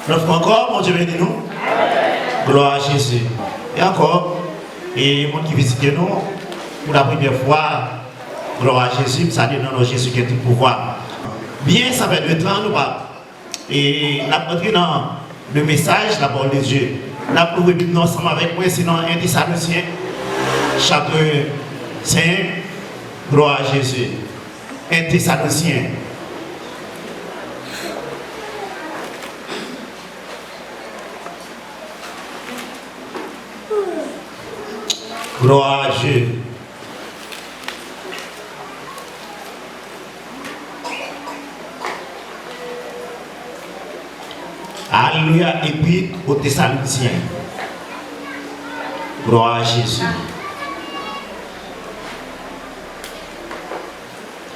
L'offre encore, mon Dieu béni nous. Gloire à Jésus. Et encore, et monde qui visite nous, pour la première fois, gloire à Jésus, ça dit non, Jésus qui a tout pouvoir. Bien, ça fait 2 temps, nous pas. Et nous avons entré dans le message, la parole de Dieu. Nous avons ouvert ensemble avec moi, sinon 1 Thessaloniciens, chapitre 5, gloire à Jésus. 1 Thessaloniciens. Gloire à Dieu. Alléluia. Et puis aux Thessaloniciens. Gloire à Jésus.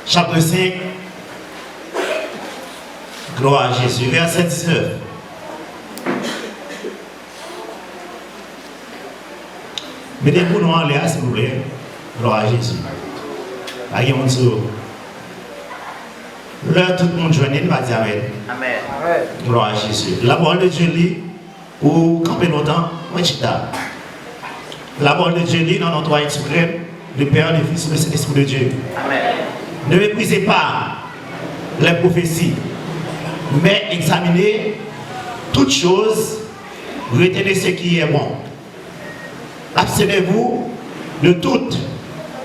Chapitre 5. Gloire à Jésus. Verset 19. Mettez-vous nous en l'air, s'il vous plaît. Gloire à Jésus. Aïe, mon Dieu. Là, tout le monde joigne, il va dire Amen. Amen. Gloire à Jésus. La parole de Dieu lit, ou camper longtemps, moi, chita. La parole de Dieu lit dans notre Trois suprême, le Père, le Fils, le Saint-Esprit de Dieu. Amen. Ne méprisez pas les prophéties, mais examinez toutes choses, retenez ce qui est bon. Abstenez-vous de toute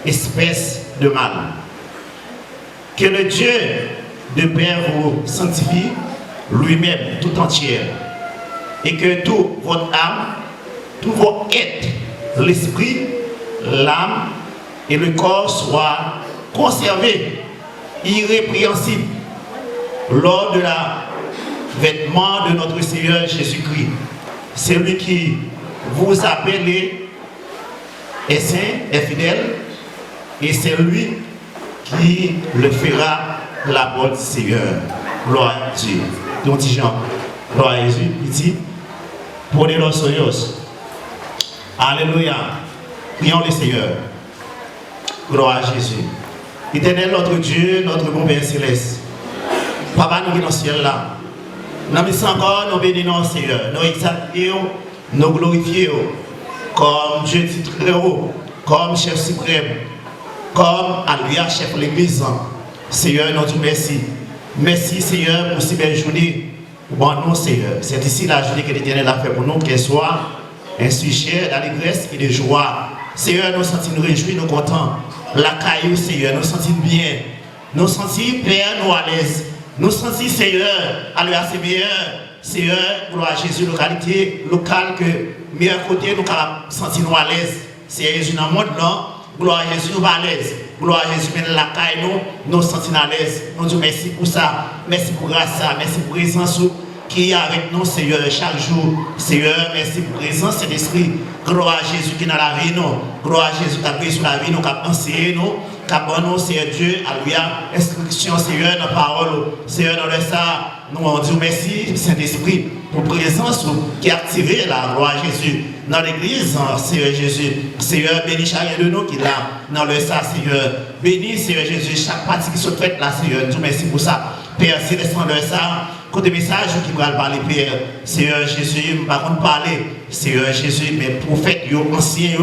espèce de mal. Que le Dieu de Père vous sanctifie lui-même tout entière. Et que toute votre âme, tout votre être, l'esprit, l'âme et le corps soient conservés irrépréhensibles lors de l'avènement de notre Seigneur Jésus-Christ. Celui qui vous appelle est saint, est fidèle, et c'est lui qui le fera la parole du Seigneur. Gloire à Dieu. Donc, Jean, gloire à Jésus, petit, prenez-le sérieux. Alléluia. Prions le Seigneur. Gloire à Jésus. Éternel, notre Dieu, notre bon Père céleste. Papa, nous qui dans le ciel là. Nous avons encore, nous bénissons le Seigneur. Nous exaltons, nous glorifions. Comme Dieu dit très haut, comme chef suprême, comme Alléluia, chef de l'église. Seigneur, nous disons merci. Merci Seigneur pour cette belle journée. Bon nous Seigneur, c'est ici la journée que l'Éternel a fait pour nous, qu'elle soit un sujet d'allégresse et de joie. Seigneur, nous sentons nous réjouir, nous contents. La caillou Seigneur, nous sentons bien. Nous sentons Père, nous à l'aise. Nous sentons Seigneur, Alléluia, c'est meilleur. Seigneur, gloire à Jésus, localité locale que meilleur côté nous avons senti nous à l'aise. C'est Jésus dans le monde là. Gloire à Jésus, nous à l'aise. Gloire à Jésus, mais la caille nous sentons à l'aise. Nous disons merci pour ça. Merci pour grâce, merci pour présence qui est avec nous, Seigneur, chaque jour. Seigneur, merci pour présence de l'Esprit. Gloire à Jésus qui est dans la vie, nous. Gloire à Jésus qui a pris sur la vie, nous, qui a enseigné nous. Qui a bon Seigneur Dieu, Alléluia. Instruction, Seigneur, dans la parole. Seigneur, dans le ça. Nous on dit merci, Saint-Esprit, pour présence qui est activée la gloire à Jésus dans l'église, Seigneur Jésus. Seigneur, bénis chacun de nous qui est là, dans le ça, Seigneur. Bénis, Seigneur Jésus, chaque partie qui se fait là, Seigneur. Nous merci pour ça. Père, c'est dans le ça. Côté message qui va parler, Père, Seigneur Jésus, par contre parler, Seigneur Jésus, mais prophète, ancien,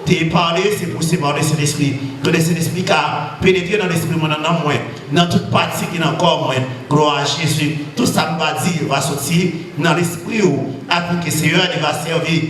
t'es parlé, c'est pour se parler de l'esprit. Que le Saint-Esprit qui a pénétré dans l'esprit, dans toute partie qui est encore moins. Gloire à Jésus. Tout ça va dire, va sortir dans l'esprit, afin que Seigneur il va servir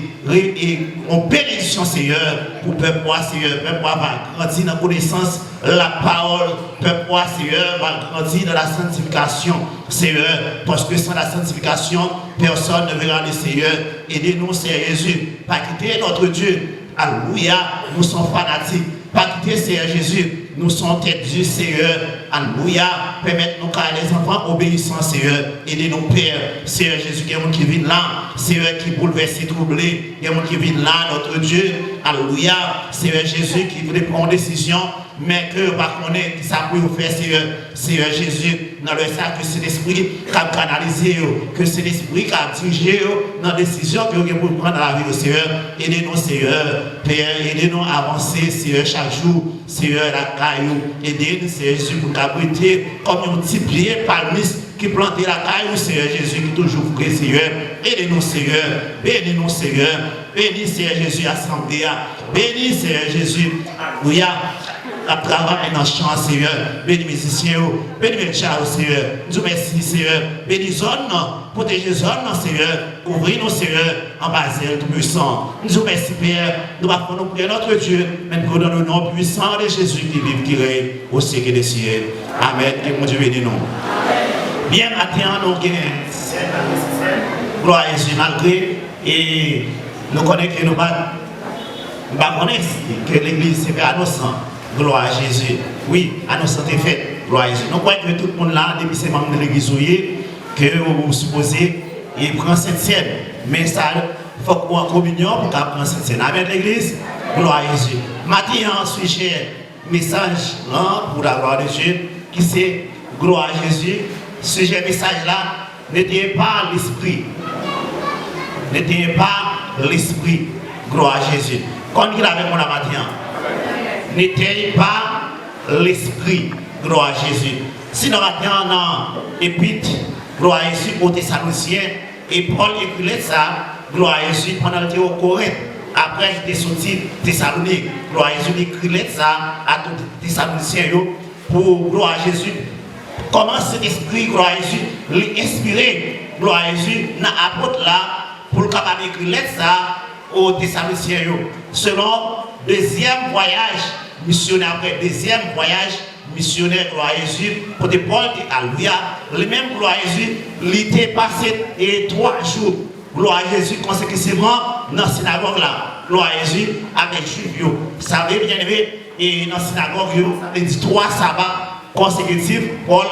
en bénédiction, Seigneur, pour peuple, Seigneur. Peuple va grandir dans la connaissance, la parole. Peuple, Seigneur, va grandir dans la sanctification, Seigneur. Parce que sans la sanctification, personne ne verra le Seigneur. Aidez-nous, Seigneur Jésus, pas quitter notre Dieu. Alléluia, nous sommes fanatiques. Pas quitter Seigneur Jésus, nous sommes têtes du Seigneur. Alléluia, permettez-nous car les enfants obéissants, Seigneur. Aidez-nous, Père. Seigneur Jésus, il y a des gens qui viennent là. Seigneur qui bouleverse et troublé. Il y a des gens qui viennent là, notre Dieu. Alléluia, Seigneur Jésus qui voulait prendre une décision. Mais que par contre, ça peut vous faire, Seigneur Jésus, dans le sac que c'est l'esprit qui a canalisé, que c'est l'esprit qui a dirigé dans la décision que vous pouvez prendre dans la vie, Seigneur. Aidez-nous, Seigneur, Père, aidez-nous à avancer, Seigneur, chaque jour, Seigneur, la caillou. Aidez-nous, Seigneur Jésus, pour t'abriter comme un petit pied palmiste qui plante la caille, ou Seigneur Jésus, qui toujours prie, Seigneur. Bénis-nous, Seigneur. Bénis-nous, Seigneur. Bénis, Seigneur Jésus, assemblée. Bénis, Seigneur Jésus. Oui, à travailler dans le champ, Seigneur. Bénis les musiciens, bénis les chars, Seigneur. Nous merci, Seigneur. Bénis zone, protégez zone, Seigneur. Ouvrez-nous, Seigneur, en Basile tout puissant. Nous merci, Père. Nous avons nous prier notre Dieu, même pour dans le nom puissant de Jésus qui vive, qui règne au siècle des siècles. Amen. Que mon Dieu bénisse nous. Bien, maintenant, nous avons gloire à Jésus, malgré, et nous connaissons que nous connaissons que l'église c'est innocent. Gloire à Jésus. Oui, innocent est fait. Gloire à Jésus. Nous croyons que tout le monde là, depuis ces membres de l'église, que vous supposez, il prend cette scène. Mais ça, il faut qu'on ait en communion pour qu'on prenne cette scène. Amen, l'église. Gloire à Jésus. Maintenant, sujet message là, pour la gloire de Dieu, qui c'est gloire à Jésus. Sujet message là, n'était pas l'esprit. N'était pas l'esprit. Gloire à Jésus. Quand il avait mon matin, n'était pas l'esprit. Gloire à Jésus. Sinon, maintenant, dans l'épître, gloire à Jésus aux Thessaloniciens, et Paul écrivait ça, gloire à Jésus, pendant le au Corinthe. Après, il était sorti Thessalonique. Gloire à Jésus, il écrivait ça à tous les Thessaloniciens pour gloire à Jésus. Comment cet esprit, gloire à Jésus, l'inspirer, gloire à Jésus, dans l'apôtre là, pour capable écrire ça aux Thessaloniciens. Selon deuxième voyage missionnaire, après deuxième voyage missionnaire, gloire à Jésus, pour Paul et Alléluia, le même gloire à Jésus, il était passé 3 jours, gloire à Jésus, consécutivement dans la synagogue là, gloire à Jésus, avec Juifs. Ça veut bien aimé, et dans la synagogue, il dit 3 sabbats consécutifs, Paul,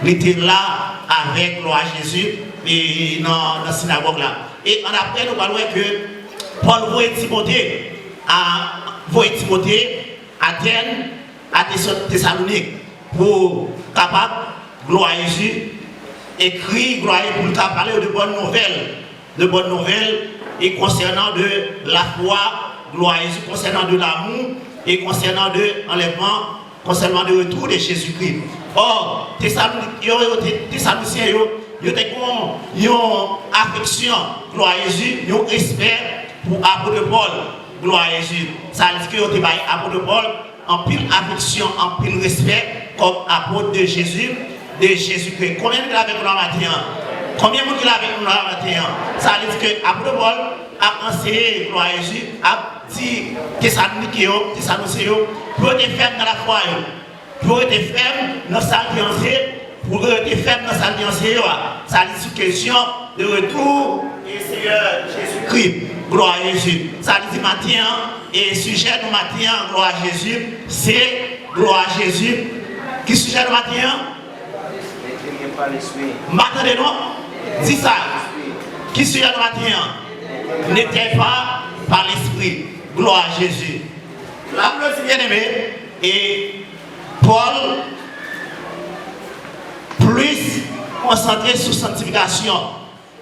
il était là avec gloire à Jésus, et dans la synagogue là. Et en après, nous parlons que Paul voyait Timothée à Athènes, à Thessalonique, pour capable, gloire à Jésus, écrit, gloire à Jésus, pour parler de bonnes nouvelles, et concernant de la foi, gloire à Jésus, concernant de l'amour, et concernant de l'enlèvement, concernant le retour de Jésus-Christ. Or, Thessaloniciens, ils ont une affection, gloire à Jésus, ils ont respect pour l'apôtre Paul, gloire à Jésus. Ça veut dire qu'ils ont l'apôtre Paul en pile affection, en pile respect, comme apôtre de Jésus, Jésus-Christ. Combien de gens avec nous matin? Combien de gens avec nous matin? Ça veut dire que l'apôtre Paul a enseigné, gloire à Jésus, a dit Thessaloniciens, pour être ferme dans la foi, pour être ferme dans sa fiancée, pour être ferme dans sa fiancée, ça dit une question de retour du Seigneur Jésus-Christ. Gloire à Jésus. Ça dit matin, et sujet de matin, gloire à Jésus, c'est gloire à Jésus. Qui sujet de matin? M'attendez non? Dis ça. Qui sujet de matin? N'était pas par l'esprit. Gloire à Jésus. La plus bien aimé, et Paul, plus concentré sur sanctification,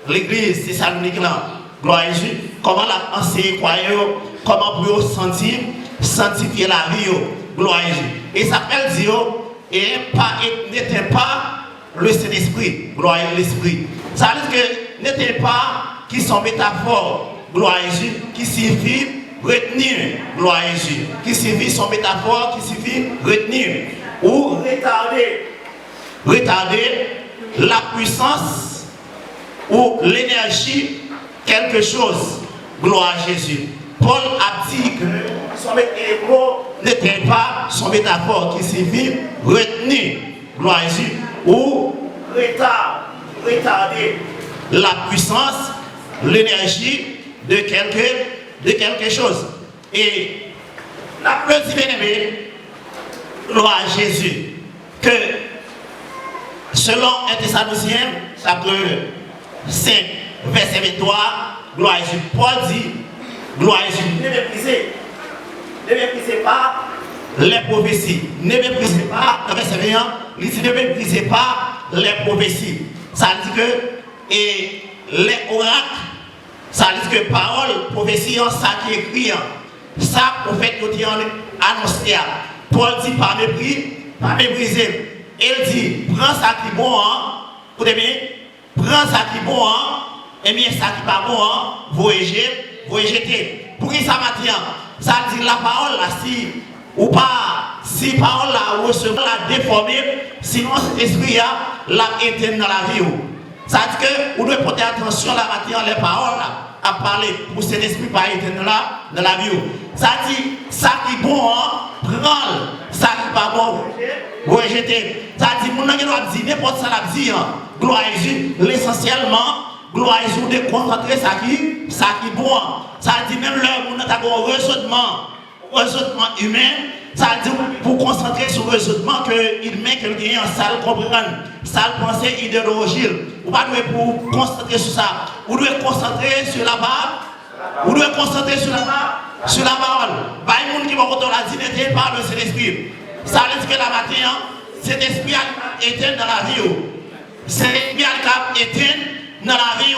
l'église Thessalonique là, gloire à Jésus, comment la enseigner croyant, comment pour sanctifier la vie, gloire à Jésus. Et ça peut dire, et n'était pas le Saint-Esprit, gloire à l'Esprit. Ça veut dire que n'était pas qui sont métaphores, gloire à Jésus, qui signifie retenir, gloire à Jésus, qui signifie son métaphore, qui signifie retenir, ou retarder la puissance ou l'énergie, quelque chose, gloire à Jésus. Paul a dit que son métaphore n'était pas son métaphore, qui signifie retenir, gloire à Jésus, ou retarder la puissance, l'énergie de quelque chose. Et la plus bien-aimée, gloire à Jésus, que selon 1 Thessaloniciens, chapitre 5, verset 23, gloire à Jésus, Paul dit, gloire à Jésus, ne méprisez pas les prophéties, ne méprisez pas, verset 21, il dit ne méprisez pas les prophéties. Ça dit que, et les oracles, ça dit que parole, prophétie, ça qui est écrit, ça, prophète, qui annoncé. Paul dit pas mépriser. Il dit, prends ça qui est bon, écoutez bien, prends ça qui est bon, et bien ça qui n'est pas bon, vous jeter. Pour qui ça matin? Ça dit la parole là, si ou pas, si parole là, recevoir la déformer, sinon cet esprit là, l'a éteint dans la vie. Ça dit que vous devez porter attention la matin, les paroles là, à parler pour cet esprit pas éteint dans la vie. Ça dit, ça qui est bon, prends, ça qui n'est pas bon, vous rejetez. Ça dit, mon ami doit dire n'importe ça la dire, gloire à Jésus, l'essentiellement, gloire à Jésus, de concentrer ça qui est bon. Ça dit même l'heure où nous avons un raisonnement humain, ça dit pour concentrer sur le raisonnement que humain que nous avons en salle comprendre, salle pensée idéologie. Vous ne pouvez pas pour concentrer sur ça. Vous devez concentrer sur la barre. Vous devez concentrer sur la barre, sur la parole. Pas les gens qui vont retourner la divinité par le Saint-Esprit. Ça veut dire que la matin, cet esprit a éteint dans la vie. Cet esprit a éteint dans la vie.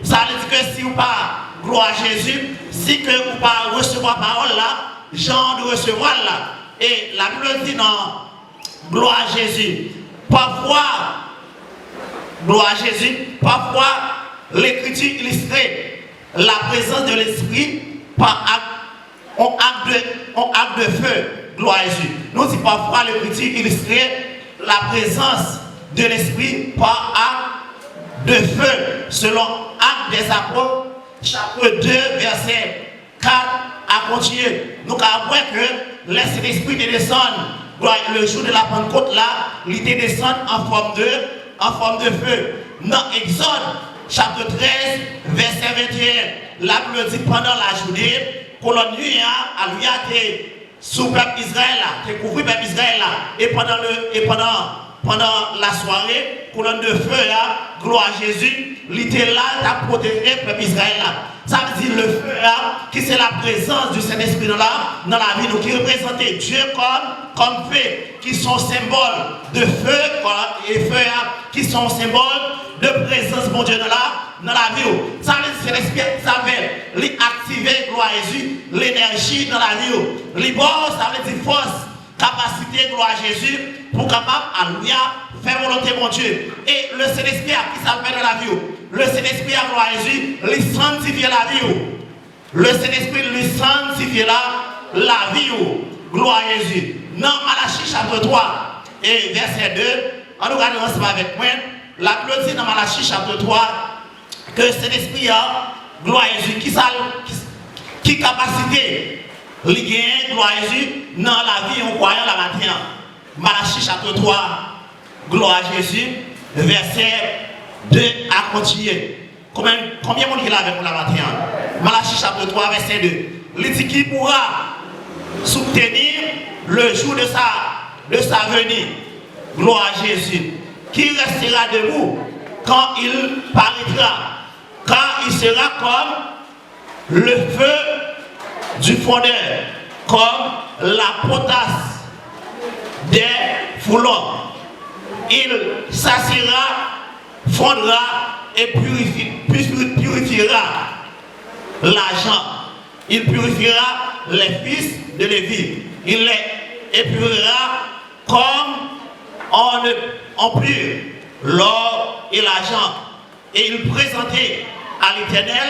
Ça veut dire que si vous pas gloire à Jésus, si que vous pas recevoir la parole là, genre de recevoir là. Et la Bible dit non, gloire à Jésus. Parfois, gloire à Jésus, parfois l'écriture illustrait la présence de l'esprit par acte de feu, gloire à Jésus. Nous dit parfois l'écriture illustrait la présence de l'esprit par acte de feu, selon Actes des Apôtres, chapitre 2, verset 4 à continuer. Nous avons vu que l'esprit de descendre, le jour de la Pentecôte là, il descend en forme de feu. Dans Exode, chapitre 13, verset 21, la Bible dit pendant la journée, colonne nuit a été sous le peuple Israël, qui couvrit le peuple Israël et pendant la soirée, colonne de feu là, gloire à Jésus, il était là, à protéger le peuple Israël là. Ça veut dire le feu là, qui c'est la présence du Saint-Esprit dans la vie, qui représentait Dieu comme feu, qui sont symboles de feu, et feu là, qui sont symboles de présence mon Dieu dans la vie. Ça veut dire que l'Esprit savait activer, gloire à Jésus, l'énergie dans la vie. Libor, ça veut dire force, capacité, gloire à Jésus, pour capable, alléluia, faire volonté mon Dieu. Et le Saint-Esprit a qui ça fait dans la vie. Le Saint-Esprit a gloire à Jésus, lui sanctifier la vie. Le Saint-Esprit lui sanctifier la vie. Gloire à Jésus. Dans Malachie chapitre 3 et verset 2, on regarde ensemble avec moi, la Bible dit dans Malachie chapitre 3 que le Saint-Esprit a gloire à Jésus, qui capacité, il gagne gloire à Jésus dans la vie en croyant la matin. Malachie chapitre 3, gloire à Jésus, verset 2 à continuer. Combien de monde qui l'a avec nous la matin? Malachie chapitre 3, verset 2. Il dit qui pourra soutenir le jour de sa venue. Gloire à Jésus. Qui restera debout quand il paraîtra. Car il sera comme le feu du fondeur, comme la potasse des foulons. Il s'assira, fondra et purifiera l'argent. Il purifiera les fils de Lévi. Il les épurera comme on pure l'or et l'argent. Et il présentait à l'Éternel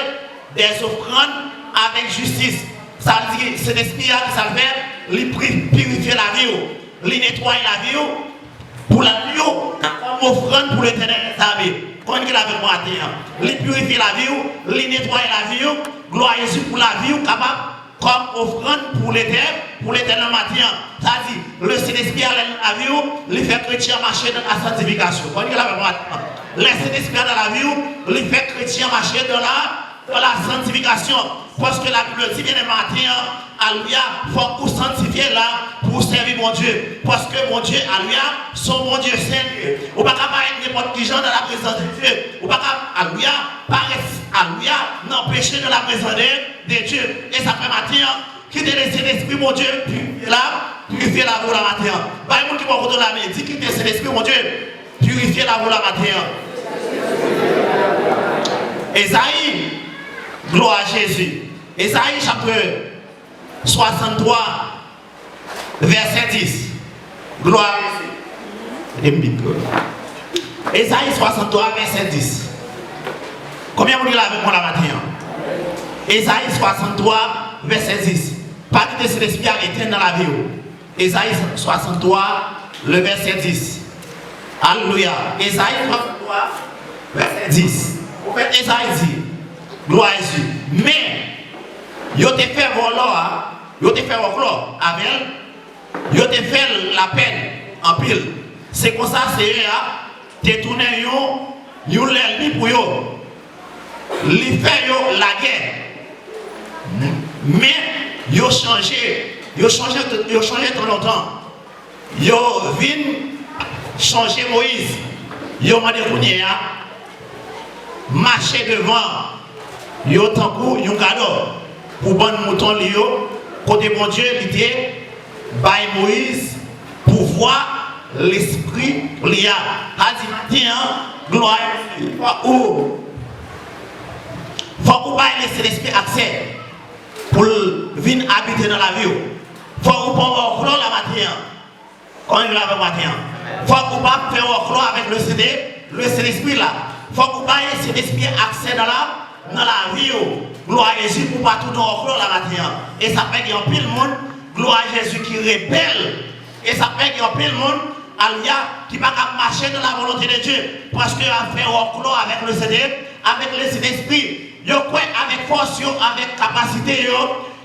des offrandes avec justice. Ça veut dire que cet esprit là qui ça fait, il purifie la vie, il nettoie la vie pour la vie comme offrande pour l'Éternel. Quand il est avec moi, il purifie la vie, il nettoie la vie, gloire à Jésus pour la vie capable comme offrande pour l'éternel matin. Ça dit, le Saint-Esprit à la vie, il fait chrétien marcher dans la sanctification. Quand il est avec moi, le Saint-Esprit dans la vie, il fait chrétien marcher dans la sanctification. Parce que la Bible dit bien le matin, alléluia, il faut vous sanctifier là pour servir mon Dieu. Parce que mon Dieu, alléluia, son mon Dieu Saint. Ou pas être n'importe qui gens dans la présence de Dieu. Ou pas alléluia, paraître, alléluia, n'empêcher de la présence de Dieu. Et ça fait matin, quitter le Saint-Esprit, mon Dieu, purifier la voie la matin. Pas les gens qui vont retourner la main, dit quitter le Saint-Esprit, mon Dieu, purifier la voie la matin. Esaïe, gloire à Jésus. Esaïe chapitre 63, verset 10. Gloire à Jésus. Ésaïe 63, verset 10. Combien vous dites avec moi la matin? Ésaïe 63, verset 10. Pas que cet esprit a été dans la vie. Ésaïe 63, le verset 10. Alléluia. Ésaïe 63, verset 10. Au fait, Ésaïe dit, gloire à Jésus. Mais, il a fait voler, il a fait voler avec elle, il a fait la peine en pile. C'est comme ça, c'est tu tourné yon l'ennemi pour yo. Li fait yo la guerre. Mais yo changé trop longtemps. Yo vin changer Moïse. Yo m'a dit marcher devant. Yo tankou yon cadeau pour bon mouton li yo. Côté bon Dieu l'idée by Moïse pour voir l'esprit li a. Dit gloire ou faut qu'on laisser l'esprit accès pour venir habiter dans la vie. Faut qu'on pas faire la matière. Quand il lave la matière. Faut qu'on pas faire avec le Saint-Esprit là. Faut qu'on pas laisser l'esprit accès dans la vie. Gloire à Jésus pour pas tout dans la matière. Et ça fait qu'il y a un pile monde. Gloire à Jésus qui rebelle. Et ça fait qu'il y a un pile monde. Alléluia, qui va marcher dans la volonté de Dieu. Parce qu'il a fait avec le CD, avec le Saint-Esprit. Yo quoi avec force, avec capacité,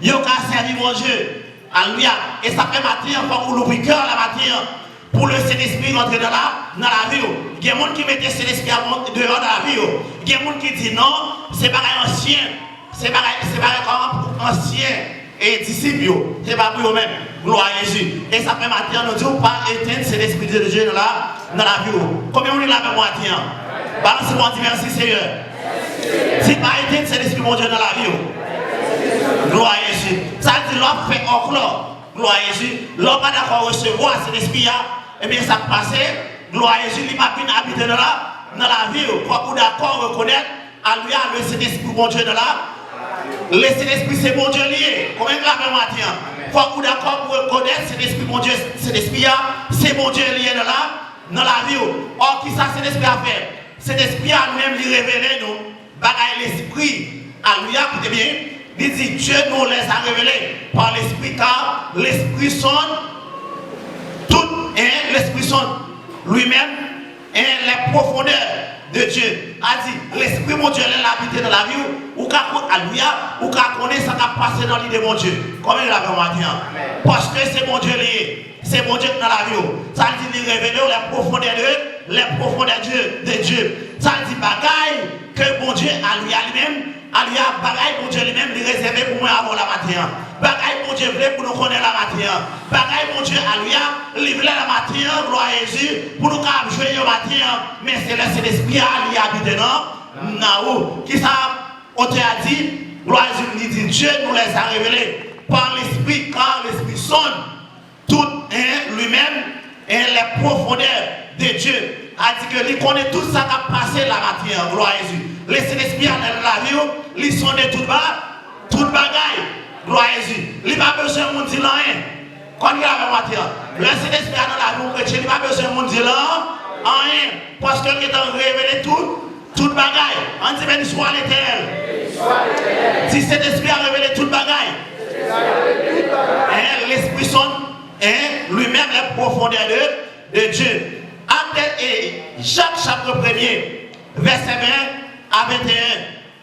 yo qu'à servir mon Dieu. Alléluia. Et ça fait matière pour l'ouvrir la matière. Pour le Saint-Esprit rentrer dans la vie. Il y a des gens qui mettent le Saint-Esprit dehors dans la vie. Il y a des gens qui disent non, c'est pas ancien. C'est pas comme ancien. Et disciples, c'est pas pour eux-mêmes. Gloire à Jésus. Et ça fait matin, nous disons pas éteindre cet esprit de Dieu dans la vie. Combien on est là avec moi, tiens? Balance-moi, dis merci Seigneur. C'est pas éteindre cet esprit mon Dieu dans la vie. Gloire à Jésus. Ça dit l'homme fait encore. Gloire à Jésus. L'homme pas d'accord recevoir cet esprit-là. Eh bien, ça passe. Gloire à Jésus. Il va venir habiter dans la vie. Faut d'accord reconnaître. Alléluia, le Saint-Esprit mon Dieu dans la le Saint-Esprit, c'est mon Dieu lié. Combien de la matin? Il faut que vous d'accord pour reconnaître cet esprit, mon Dieu, cet esprit, c'est mon Dieu lié dans la vie. Or, qui ça, cet esprit a fait? Cet esprit a lui-même lui révélé, nous, bagaille l'esprit. Alléluia, écoutez bien. Il dit, Dieu nous les a révélés par l'esprit, car l'esprit sonne tout, l'esprit sonne lui-même, les profondeurs de Dieu. A dit, l'esprit, mon Dieu, l'a habité dans la vie, ou qu'à connaître ça qui a passé dans l'idée de mon Dieu. Comment il avait maintenant? Parce que c'est mon Dieu lié. C'est mon Dieu dans la vie. Ça dit, il révèle les profondeurs de Dieu. Ça dit, bagaille que mon Dieu a lui-même. Alléluia, bagaille mon Dieu lui-même, il réservé pour moi avant la matière. Bagaille mon Dieu voulait pour nous connaître la matière. Bagaille mon Dieu, alléluia, il voulait la matière, gloire à Jésus, pour nous jouer la matière. Mais c'est l'esprit qui habite dans qui ça, on te a dit, gloire à Jésus, dit Dieu nous les a révélés par l'esprit, car l'esprit sonne tout lui-même et les profondeurs de Dieu. A dit que lui connaît tout ça qui a passé la matière, gloire à Jésus. Laissez l'esprit dans la vie, lui sonne tout bagaille, gloire à Jésus. Il n'a pas besoin de dire rien. Quand il y a la matière, laissez l'esprit dans la vie, il n'a pas besoin de dire rien. Parce qu'il est révélé tout bagaille. On dit béni soit l'Éternel. Si cet esprit a révélé tout bagaille, l'esprit sonne lui-même les profondeurs de Dieu. Acte et Jacques chapitre 1er, verset 20 à 21.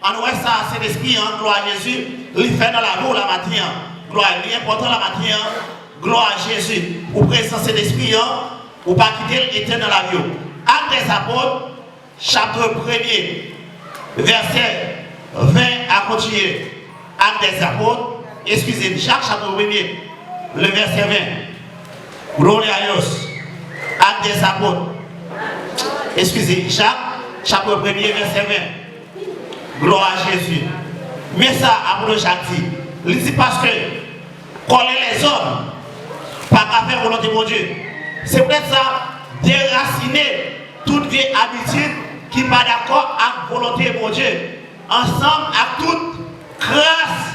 On voit ça, c'est l'esprit, gloire à Jésus. Il fait dans la vie la matière. Gloire, il est important la matière. Gloire à Jésus. Pour présenter cet esprit, ou pas quitter l'éternel dans la vie. Acte des apôtres, chapitre 1er, verset 20 à continuer. Acte des apôtres, excusez-moi, Jacques chapitre 1er, le verset 20. Gloire à Dieu. Acte des apôtres. Excusez, Jacques, chapitre 1er, verset 20. Gloire à Jésus. Mais ça, apôtre Jacques dit, il dit parce que coller les hommes, pas qu'à faire volonté de mon Dieu. C'est peut-être ça, déraciner toute vieille habitude qui n'est pas d'accord avec la volonté de mon Dieu. Ensemble, avec toute grâce,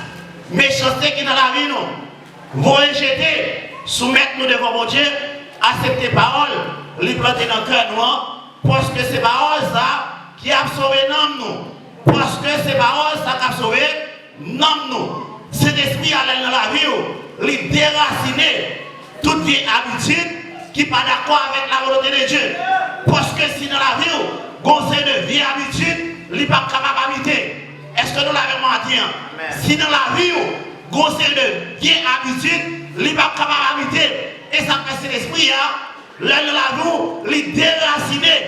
méchanceté qui est dans la vie, nous, vous rejeter, soumettre nous devant mon Dieu, accepter parole, les planter dans le cœur, Parce que c'est paroles ça qui a sauvé nous. Parce que c'est paroles ça qui a sauvé nous. Cet esprit allait dans la vie, il déraciner toute vieille habitude qui n'est pas d'accord avec la volonté de Dieu. Parce que si dans la vie, conseil de vieille habitude, il n'est pas capable d'habiter. Est-ce que nous l'avons dit? Si dans la vie, conseil de vieille habitude, il n'est pas capable d'habiter. Et ça fait cet esprit, là, la vie, il déraciner,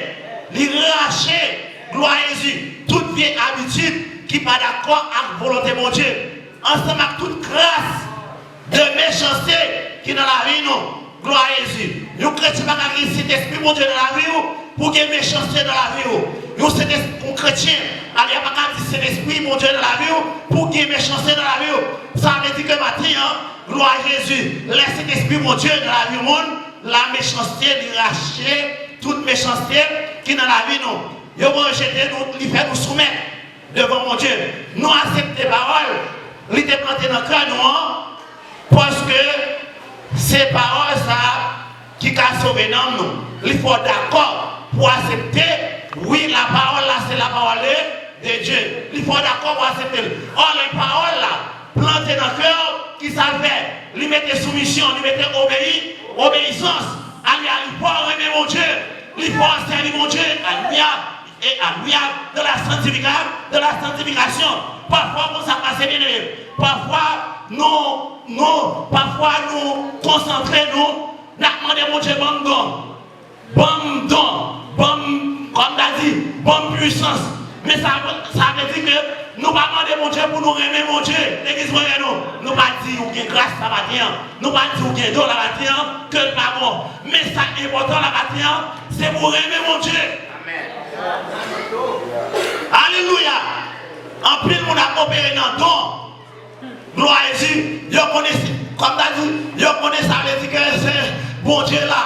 il racher, gloire à Jésus, toute vieille habitude qui n'est pas d'accord avec la volonté de mon Dieu. Ensemble avec toute grâce de méchanceté qui est dans la vie, nous. Gloire à Jésus. Nous chrétiens pas qu'à cet esprit, mon Dieu, dans la vie, pour qu'il y ait méchanceté dans la vie. Nous, c'est un chrétien. Allez, pas qu'à cet esprit, mon Dieu, dans la vie, pour qu'il y ait méchanceté dans la vie. Ça veut dire que maintenant, gloire à Jésus. Laisse cet esprit, mon Dieu, dans la vie, monde, la méchanceté, de racher toute méchanceté qui est dans la vie, nous. Nous vont rejeter, nous, lui faire nous soumettre devant mon Dieu. Nous acceptons les paroles. Il était planté dans le cœur, parce que ces paroles qui ont sauvé nous. Il faut d'accord pour accepter, oui, la parole là, c'est la parole de Dieu. Il faut d'accord pour accepter. Or, les paroles là, plantées dans le cœur, qui savent faire, lui mettre soumission, lui mettre obéissance. Alléluia, il faut aimer mon Dieu, il faut servir mon Dieu. Alléluia. Et alléluia, de la sanctification. Parfois, on s'en passe bien. Parfois, nous concentrer, nous demandons mon Dieu, bon don, comme t'as dit, bonne puissance. Mais ça veut dire que nous ne pas demander mon Dieu pour nous aimer mon Dieu. L'église, nous ne pas dire qu'il y a grâce à la matin, nous ne pas dire qu'il y a don à la matin, que le pardon. Mais ça est important la matin, c'est pour aimer mon Dieu. Alléluia. En plus, on a opéré dans le don. Gloire à Jésus. Vous connaissez, comme tu as dit, vous connaissez ça, veut dire que c'est bon Dieu là.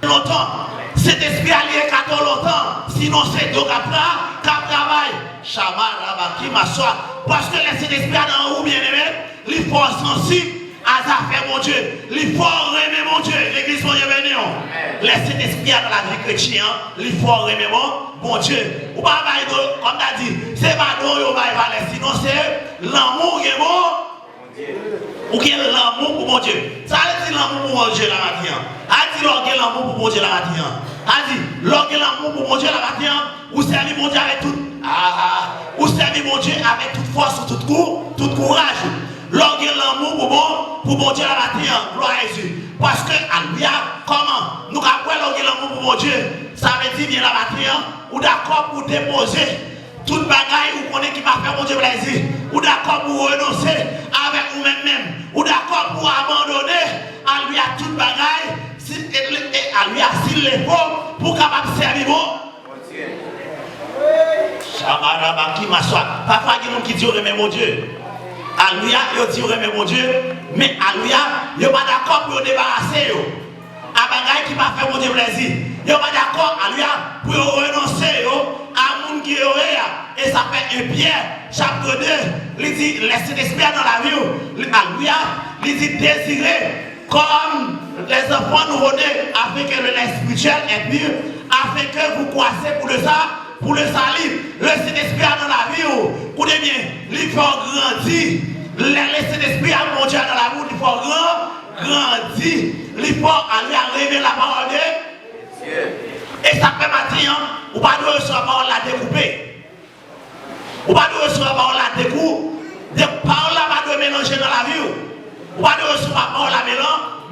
Longtemps. Cet esprit a lié 14 longtemps. Sinon, c'est Dieu qui travaille. Chamara, qui m'assoit. Parce que cet esprit a dans vous, bien aimé, il faut sensible à ça faire mon Dieu. Il faut aimer mon Dieu. L'église, mon Dieu, béni. Laissez cet esprit dans la vie chrétienne. Il faut aimer mon Dieu. Ou pas, comme tu as dit, c'est pas nous, sinon c'est l'amour qui est bon. Ou qui est l'amour pour mon Dieu. Ça veut dire l'amour pour mon Dieu la matin. A dit l'amour pour mon Dieu la matin. A dit l'amour pour mon Dieu la matin. Ou servir mon Dieu avec tout. Ou servir mon Dieu avec toute force, tout courage. L'amour pour mon Dieu la matin. Gloire à Jésus. Parce que, alléluia, comment nous avons l'amour pour mon Dieu. Ça veut dire bien la matin. Ou d'accord pour déposer toute bagaille ou connaît qui m'a fait mon Dieu plaisir. Ou d'accord pour renoncer avec vous-même. Ou d'accord pour abandonner à lui à toute bagaille. À lui à s'il le faut pour capable servir mon Dieu. Chamaraba qui m'assoit. Parfois il y a des gens qui disent mon Dieu. Alléluia, ils disent mon Dieu. Mais alléluia, ils ne sont pas d'accord pour débarrasser. À bagaille qui m'a fait mon Dieu plaisir. Ils ne sont pas d'accord, alléluia, pour renoncer à mon qui est. Et ça fait un Pierre, chapitre 2. Il dit, laissez l'esprit dans la vie. Alléluia, il dit, désirez comme les enfants nouveau-nés, afin que le lait spirituel est pur, afin que vous croissez pour le salut. Le Saint-Esprit dans la vie, écoutez bien, il faut grandir. Le Saint-Esprit à mon Dieu dans la vie, il faut grandir. Il faut aller arriver la parole de Dieu. Et ça fait matin, ou pas de recevoir la parole la découper. Ou pas de recevoir la parole la découper. Des paroles là pas de mélanger dans la vie. Ou pas de recevoir la parole la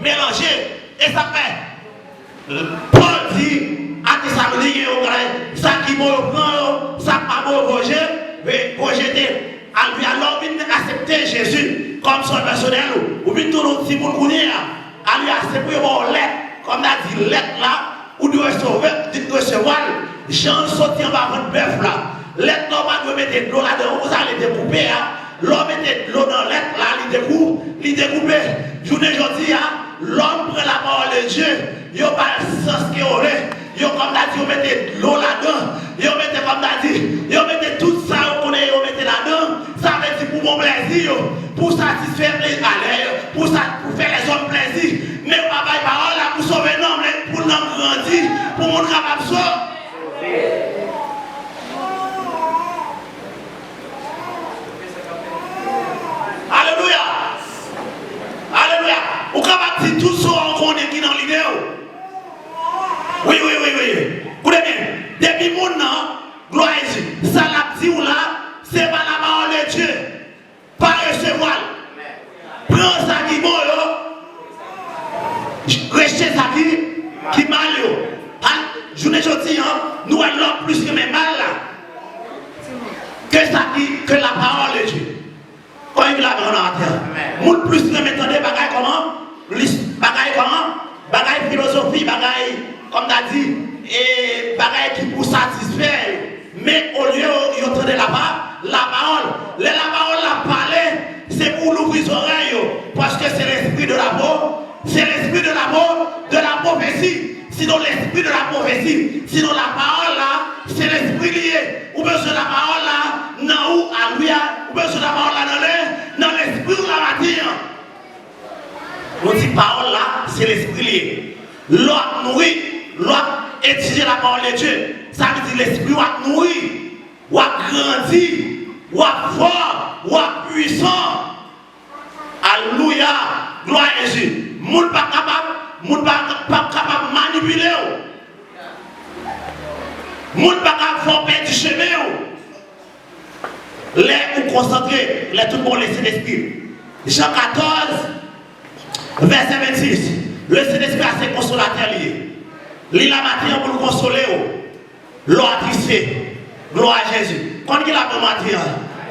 mélanger. Et ça fait. Paul dit. Ça qui m'a pris, ça pas m'a rejeté. Alors, il a accepté Jésus comme son personnel. Ou bien tout le monde, si vous le connaissez, il a accepté mon lettre, comme il a dit, lettre là, ou de recevoir, Jean sorti en bas de bœuf là. Lettre là, on va mettre de l'eau là-dedans, vous allez découper. L'homme met de l'eau dans lettre là, il découpe. Journée aujourd'hui, l'homme prend la parole de Dieu, il n'y a pas le sens qu'il aurait. Yo comme t'as dit, vous mettez de l'eau là-dedans. Yo mettez comme t'as dit, yo mettez tout ça, vous connaissez, vous mettez là-dedans. Ça veut dire pour mon plaisir, pour satisfaire les valeurs, pour faire les hommes plaisir. Mais papa et parole là, pour sauver l'homme, pour l'homme grandir, pour mon capable sauver. dit que la parole de Dieu. Quand il a grandi en terre. Moun plus ne m'entendez bagaille comment? Bagaille comment? Bagaille philosophie, bagaille, comme tu as dit, et bagaille qui pour satisfaire. Mais au lieu d'entendre la parole, la parole la parler, c'est pour l'ouvrir les oreilles, parce que c'est l'esprit de la c'est l'esprit de la prophétie. Sinon l'esprit de la prophétie, sinon la parole là, c'est l'esprit lié. Ou besoin de la parole là, non ou alléluia, ou besoin de la parole là dans l'esprit de la matière. On dit parole là, c'est l'esprit lié. L'autre nourrit, l'autre étudier la parole de Dieu. Ça veut dire l'esprit va nourrir, va grandir, va fort, va puissant. Alléluia, gloire à Jésus. Moun pas capable de manipuler. Moun pas capable de faire perdre du chemin. Les ou concentrés, les tout le monde laisser l'esprit. Jean 14, verset 26. Le Saint-Esprit a ses consolateurs liés. Il a matin pour nous consoler. Gloire à Christ. Gloire à Jésus. Quand il a pour matin,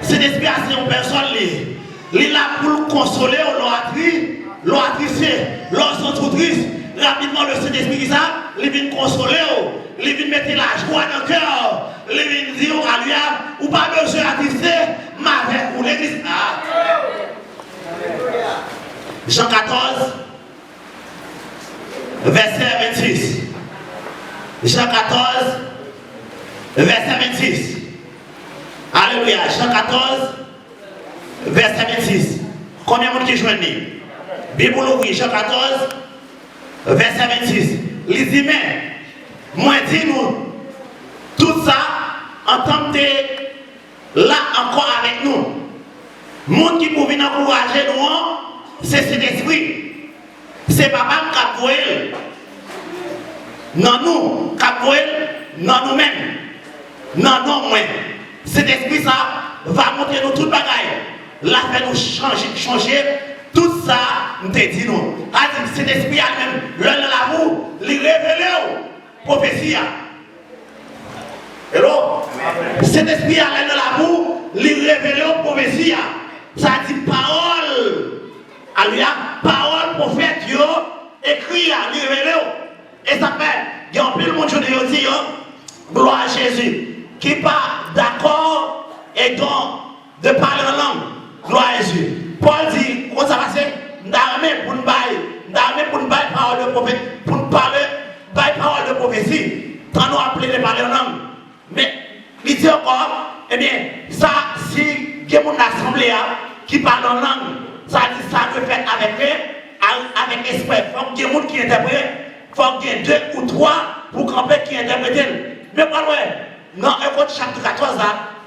le Saint-Esprit a ses personnes liées. Il a pour nous consoler. Gloire à Christ. Lorsqu'on sont triste, rapidement le Saint-Esprit il vient consoler. Il vient mettre la joie dans le cœur. Il vient dire alléluia, ou pas besoin d'attrister, mais avec vous l'église. Jean 14, verset 26. Jean 14, verset 26. Alléluia. Jean 14, verset 26. Combien de monde qui joignent? Bible ouvre Jean 14, verset 26. Les dit, mais, moi dis-nous, tout ça, en tant que là encore avec nous. Monde qui peut venir encourager nous, c'est cet esprit. C'est papa qui a voué. Non, nous, qui a voué, non, nous-mêmes. Non, non, moi. Cet esprit, ça, va montrer nous tout le bagaille. Là, fait nous changer. Tout ça, nous te dit nous. Cet esprit a même, l'un de l'amour, il révèle prophétie. Hello? Cet esprit a l'un de l'amour, il révèle prophétie. Ça dit parole. Alléluia. Parole prophète, écrit, il révèle. Et ça fait, il y a un peu de monde qui dit, gloire à Jésus, qui n'est pas d'accord et donc de parler en langue. Gloire à Jésus. Paul dit, comment ça va se passer? D'armée pour nous bailler parole de prophète, pour nous parler parole de prophétie. Quand nous appelons les parler en langue. Mais, il dit encore, eh bien, ça, si il y a une assemblée qui parle en langue, ça dit ça doit faire avec esprit. Il faut qu'il y ait des gens qui interprètent, il faut qu'il y ait 2 ou 3 pour camper qui interprètent. Mais pas loin, non, un autre chapitre 14,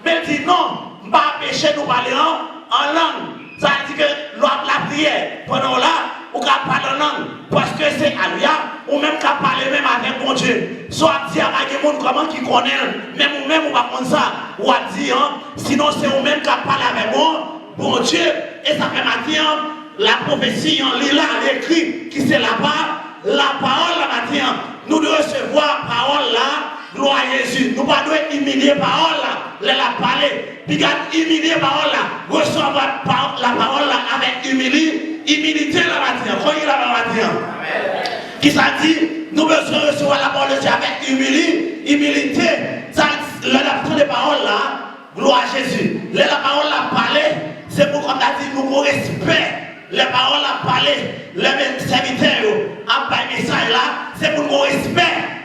mais il dit non, je ne vais pas empêcher nous parler en langue. Ça veut dire que la prière, pendant là, on peut parler en langue. Parce que c'est alléluia, ou même qu'à parler même avec mon Dieu. Soit dire à des gens comment qui connaissent, même ou même on va prendre ça, ou à dire, sinon c'est ou même qu'à parler avec moi, bon Dieu, et ça fait maintenant, la prophétie, on lit là, l'écrit, qui c'est là-bas, la parole la matin, nous devons recevoir la parole là, gloire à Jésus. Nous ne devons pas humilier la parole là, la parler. Puis quand humilier la parole là, recevoir la parole là avec humilité la matin. Croyez la matin. Qui ça dit, nous devons recevoir la parole de Dieu avec humilité. Ça, l'adaptation des paroles là, gloire à Jésus. La parole là parler, c'est pour qu'on a dit nous respect. Les paroles à parler, les serviteurs, à parler message là, c'est pour nous respect.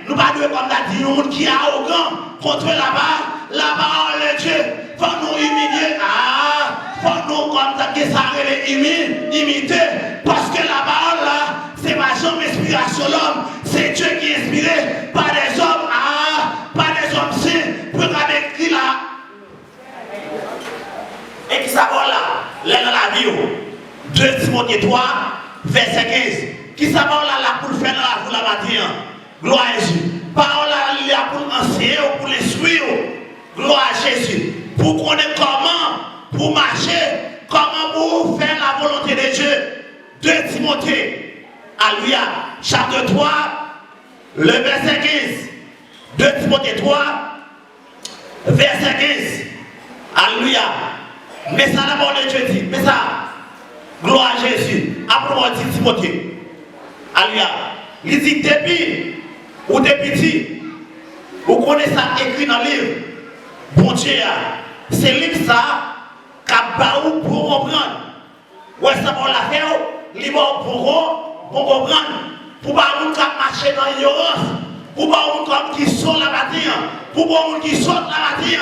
Nous ne pouvons pas comme ça dire, nous qui est arrogant contre la parole de Dieu. Il faut nous humilier. Il faut nous comme ça que ça imiter. Parce que la parole là, c'est ma jambe inspiration de l'homme. C'est Dieu qui est inspiré par des hommes. Par des hommes saints. Pour avec qui là. Et qui s'appelle là, la vie. 2 Timothée 3, verset 15. Qui s'appelle là pour faire la foule la matin. Gloire à Jésus. Parole là pour enseigner ou pour les suivre. Gloire à Jésus. Pour connaître comment, pour marcher, comment pour faire la volonté de Dieu. 2 Timothée. Alléluia. Chapitre 3, le verset 15. 2 Timothée 3, verset 15. Alléluia. Mais ça, la parole de Dieu dit. Mais ça, gloire à Jésus. Après, on dit Timothée. Alléluia. Il dit depuis, ou depuis petit, vous connaissez ça écrit dans le livre. Bon Dieu, c'est le livre ça, qui a pour comprendre. Ouais, ça va la faire, libre pour comprendre. Pour pas qu'on marcher dans l'ignorance. Pour pas qu'on qui saute la bâtille. Pour pas qu'on qui saute la bâtille.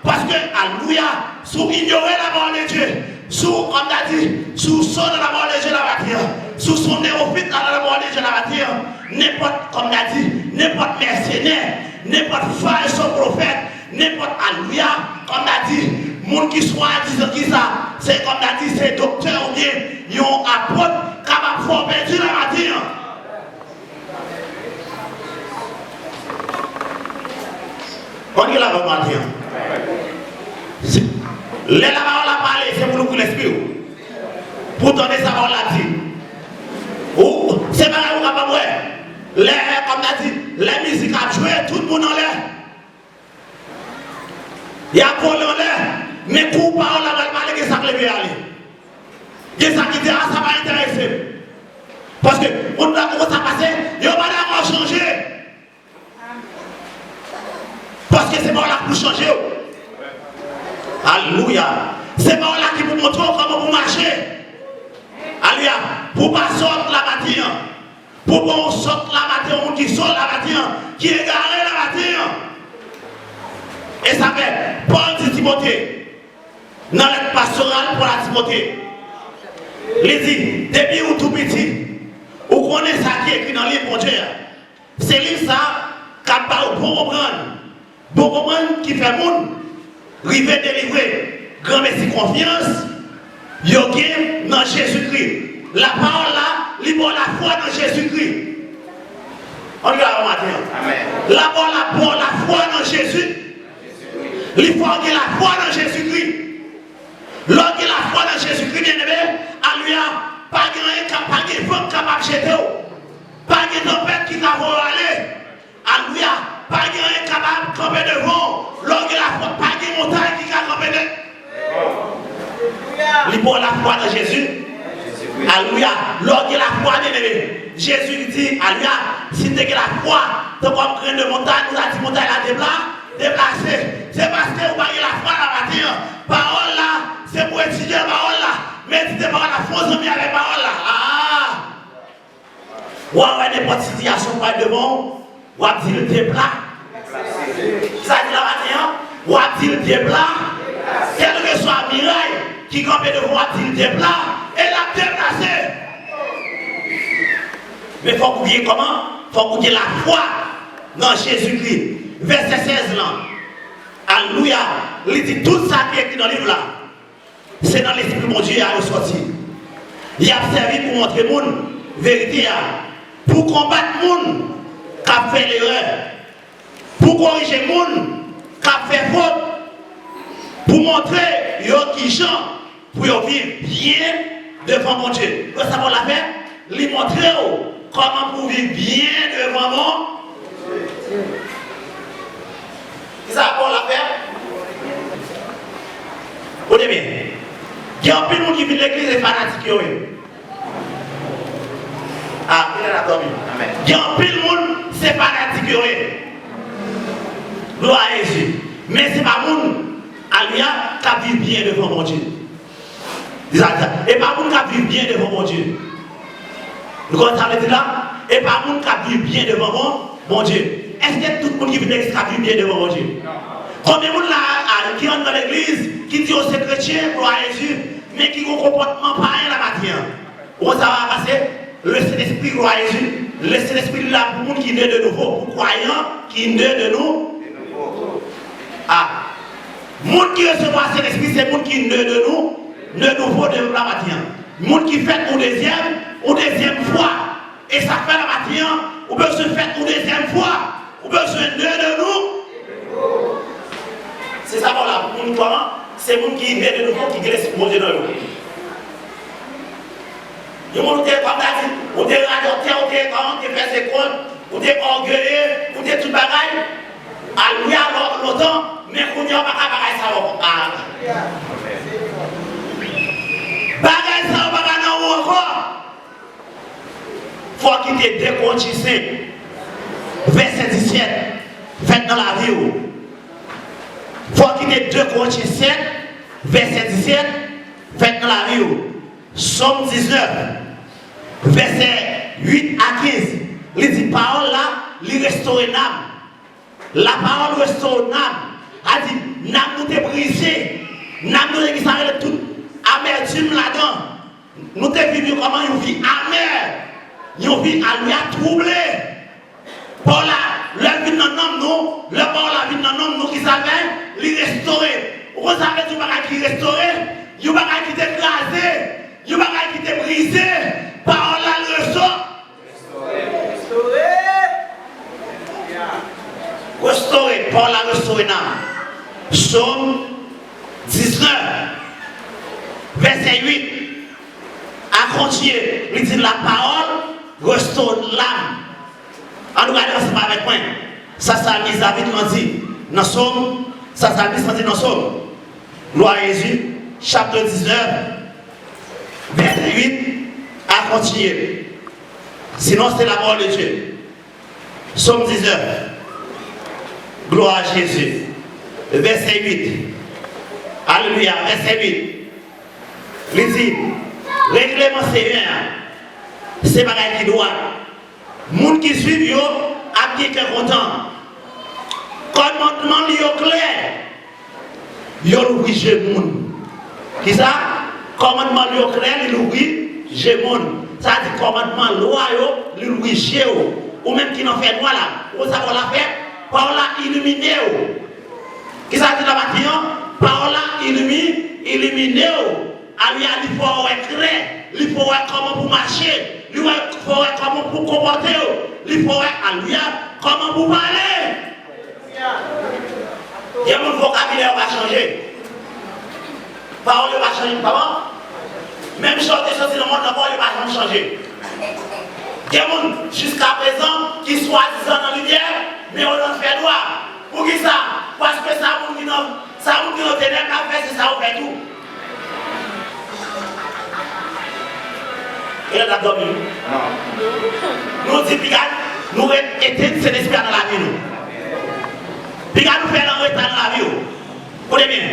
Parce que, alléluia, sous ignorer la parole de Dieu, sous, comme on a dit, sous son de la parole de Dieu la bâtille, sous son néophyte dans la parole de Dieu la bâtille, n'importe, comme on a dit, n'importe mercenaire, n'importe false prophète, n'importe, alléluia, comme on a dit, monde qui soit disant qui ça, c'est comme on a dit, c'est docteur ou bien, ils ont apôtre capable de former Dieu la bâtille. On dit la parole. Les la parole a parlé, c'est pour nous l'esprit. Pour donner sa parole a dit. Ou, c'est pas où on va voir. Les, comme on a dit, les musiques a joué, tout le monde en l'air. Il y a volé en l'air. Mais pour parole a parlé, que ça ne veut aller. Que ça qui dit, ah, ça va intéresser. Parce que, on a comment ça passer, il n'y a pas d'avoir changé. Parce que c'est pas là pour changer. Alléluia. C'est pas là qui vous montre comment vous marchez. Alléluia. Pour pas sortir la bâtille. Pour pas sortir la bâtille, on qui sort la bâtille, qui est garé la bâtille. Et ça fait Paul dit Timothée. Dans l'aide pastorale pour la Timothée. Il dit, depuis ou tout petit, vous connaissez ça qui est écrit dans le livre de Dieu. C'est livre ça, capable pour comprendre. Pour comprendre qui fait monde. River délivrer, grand merci confiance, yoga dans Jésus-Christ. La parole là, libre la foi dans Jésus-Christ. On regarde matin. La parole là pour la foi dans Jésus. Il faut que la foi dans Jésus-Christ. Lorsque la foi dans Jésus-Christ, bien aimé, alléluia, pas de vent capable de jeter, pas de tempête qui va aller. Alléluia. Pas de rien capable de camper devant. Lorsque la foi, pas de montagne qui va camper devant. Il pour la foi de Jésus. Alléluia. Lorsque la foi de Jésus dit, alléluia, si tu as la foi, tu as comme grain de montagne, nous avons dit montagne la déplacer. C'est parce que vous avez la foi dans la bâtille. Parole là, c'est pour étudier la parole là. Mais si tu n'as pas la foi, vous avez la parole là. Ah! Ou avez n'importe situation pas devant. Ou a dit le déplat. Ça dit la matin, ou a dit le déplat. Quel que soit un mirail qui campe devant, a dit le déplat. Et la déplacé. Mais il faut que vous voyez comment? Il faut que vous voyez la foi dans Jésus-Christ. Verset 16 là. Alléluia. Il dit tout ça qui est écrit dans le livre là. C'est dans l'esprit de mon Dieu à ressortir. Il a servi pour montrer le monde vérité. Pour combattre le monde qui a fait l'erreur, pour corriger les gens qui a fait faute, pour montrer aux qui chant, pour vivre bien devant mon Dieu. Vous savez la faire? Lui montrer comment pour vivre bien devant mon Dieu. C'est ça pour la faire? Vous voyez bien? Il y a un peu de monde qui vit l'église et fanatique. Ah, il est là dormi. Il y a un peu de monde, c'est fanatique. Gloire à Jésus. Mais c'est pas le monde, alléluia, qui vit bien devant mon Dieu. Et pas le monde qui vit bien devant mon Dieu. Vous comprenez là? Et pas le monde qui vit bien devant mon Dieu. Est-ce que tout le monde qui vit bien devant mon Dieu? Combien de monde là qui entre dans l'église, qui dit aux chrétiens, gloire à Jésus, mais qui ont un comportement pareil la matière? Où ça va passer? Le Saint-Esprit, gloire à Jésus, le Saint-Esprit là pour nous qui naît de nouveau, pour croyants qui naît de nous. Ah, monde qui recevra le Saint-Esprit, c'est monde qui naît de nous, de nouveau de la matière. Monde qui fait une deuxième fois, et ça fait la matière, ou besoin de faire une deuxième fois, ou besoin de nous. C'est ça voilà, pour nous c'est monde qui naît de nouveau, qui glisse pour Dieu dans nous. Vous avez dit, vous avez radoté, vous avez fait ses comptes, vous avez orgueillé, vous avez tout bagaille. Alléluia, longtemps, mais vous n'avez pas bagaille ça. Bagay ça ou bagay nan ou encore. Faut quitter déconchissé. Verset 17. Faites dans la vie. Faut quitter 2 Corinthiens 7. Verset 17. Faites dans la vie. Somme 19. Verset 8 à 15. Il dit parole là, il restaure l'âme. La parole restaure l'âme. A dit, l'âme nous est brisée. L'âme nous est qui s'arrête tout amertume là-dedans. Nous te vivons comment une vie amère. Une vie à lui a troublé. Pour la vie de nous, le pour la vie de nous qui savait, les restaurer. Vous savez, tu vas qui restaurer, tu vas qui t'écraser, tu vas qui te briser. Par la leçon. Restaurer, pour la restaurer. Psaume 19, verset 8. À continuer, il dit la parole restaure l'âme. En nous regardant ensemble avec moi. Ça, David m'a dit dans Somme. Ça, David m'a dit dans Somme. Gloire à Jésus, chapitre 19, verset 8. À continuer. Sinon, c'est la parole de Dieu. Somme 19. Gloire à Jésus. Verset 8. Alléluia. Verset 8. Il dit, règlement Seigneur, c'est pas qui doit. Les gens qui suivent, a bien content. Commandement est clair. Ils obligent les gens. Qui ça? Commandement est clair, ils obligent les gens. Ça dit commandement loi, ils obligent les gens. Ou même qui n'en fait moi là. Ou ça va la faire, par là illuminer. Qui ça dit dans la matin? Par là illuminer. Il faut être clair. Il faut être comment pour marcher. Il faut être comment pour comporter. Il faut être comment pour parler. Il y a mon vocabulaire va changer. Parole va changer. Comment? Même sortir dans le monde, la parole va changer. Il y a mon jusqu'à présent qui soit dans la lumière, mais on en fait droit. Pour qui ça? Parce que ça, mon qui nous ténèbres a fait, c'est ça, on fait tout. Il a dormi. Nous disons, nous éteignons cet esprit dans la vie. Puis nous faisons un retard dans la vie. Écoutez bien,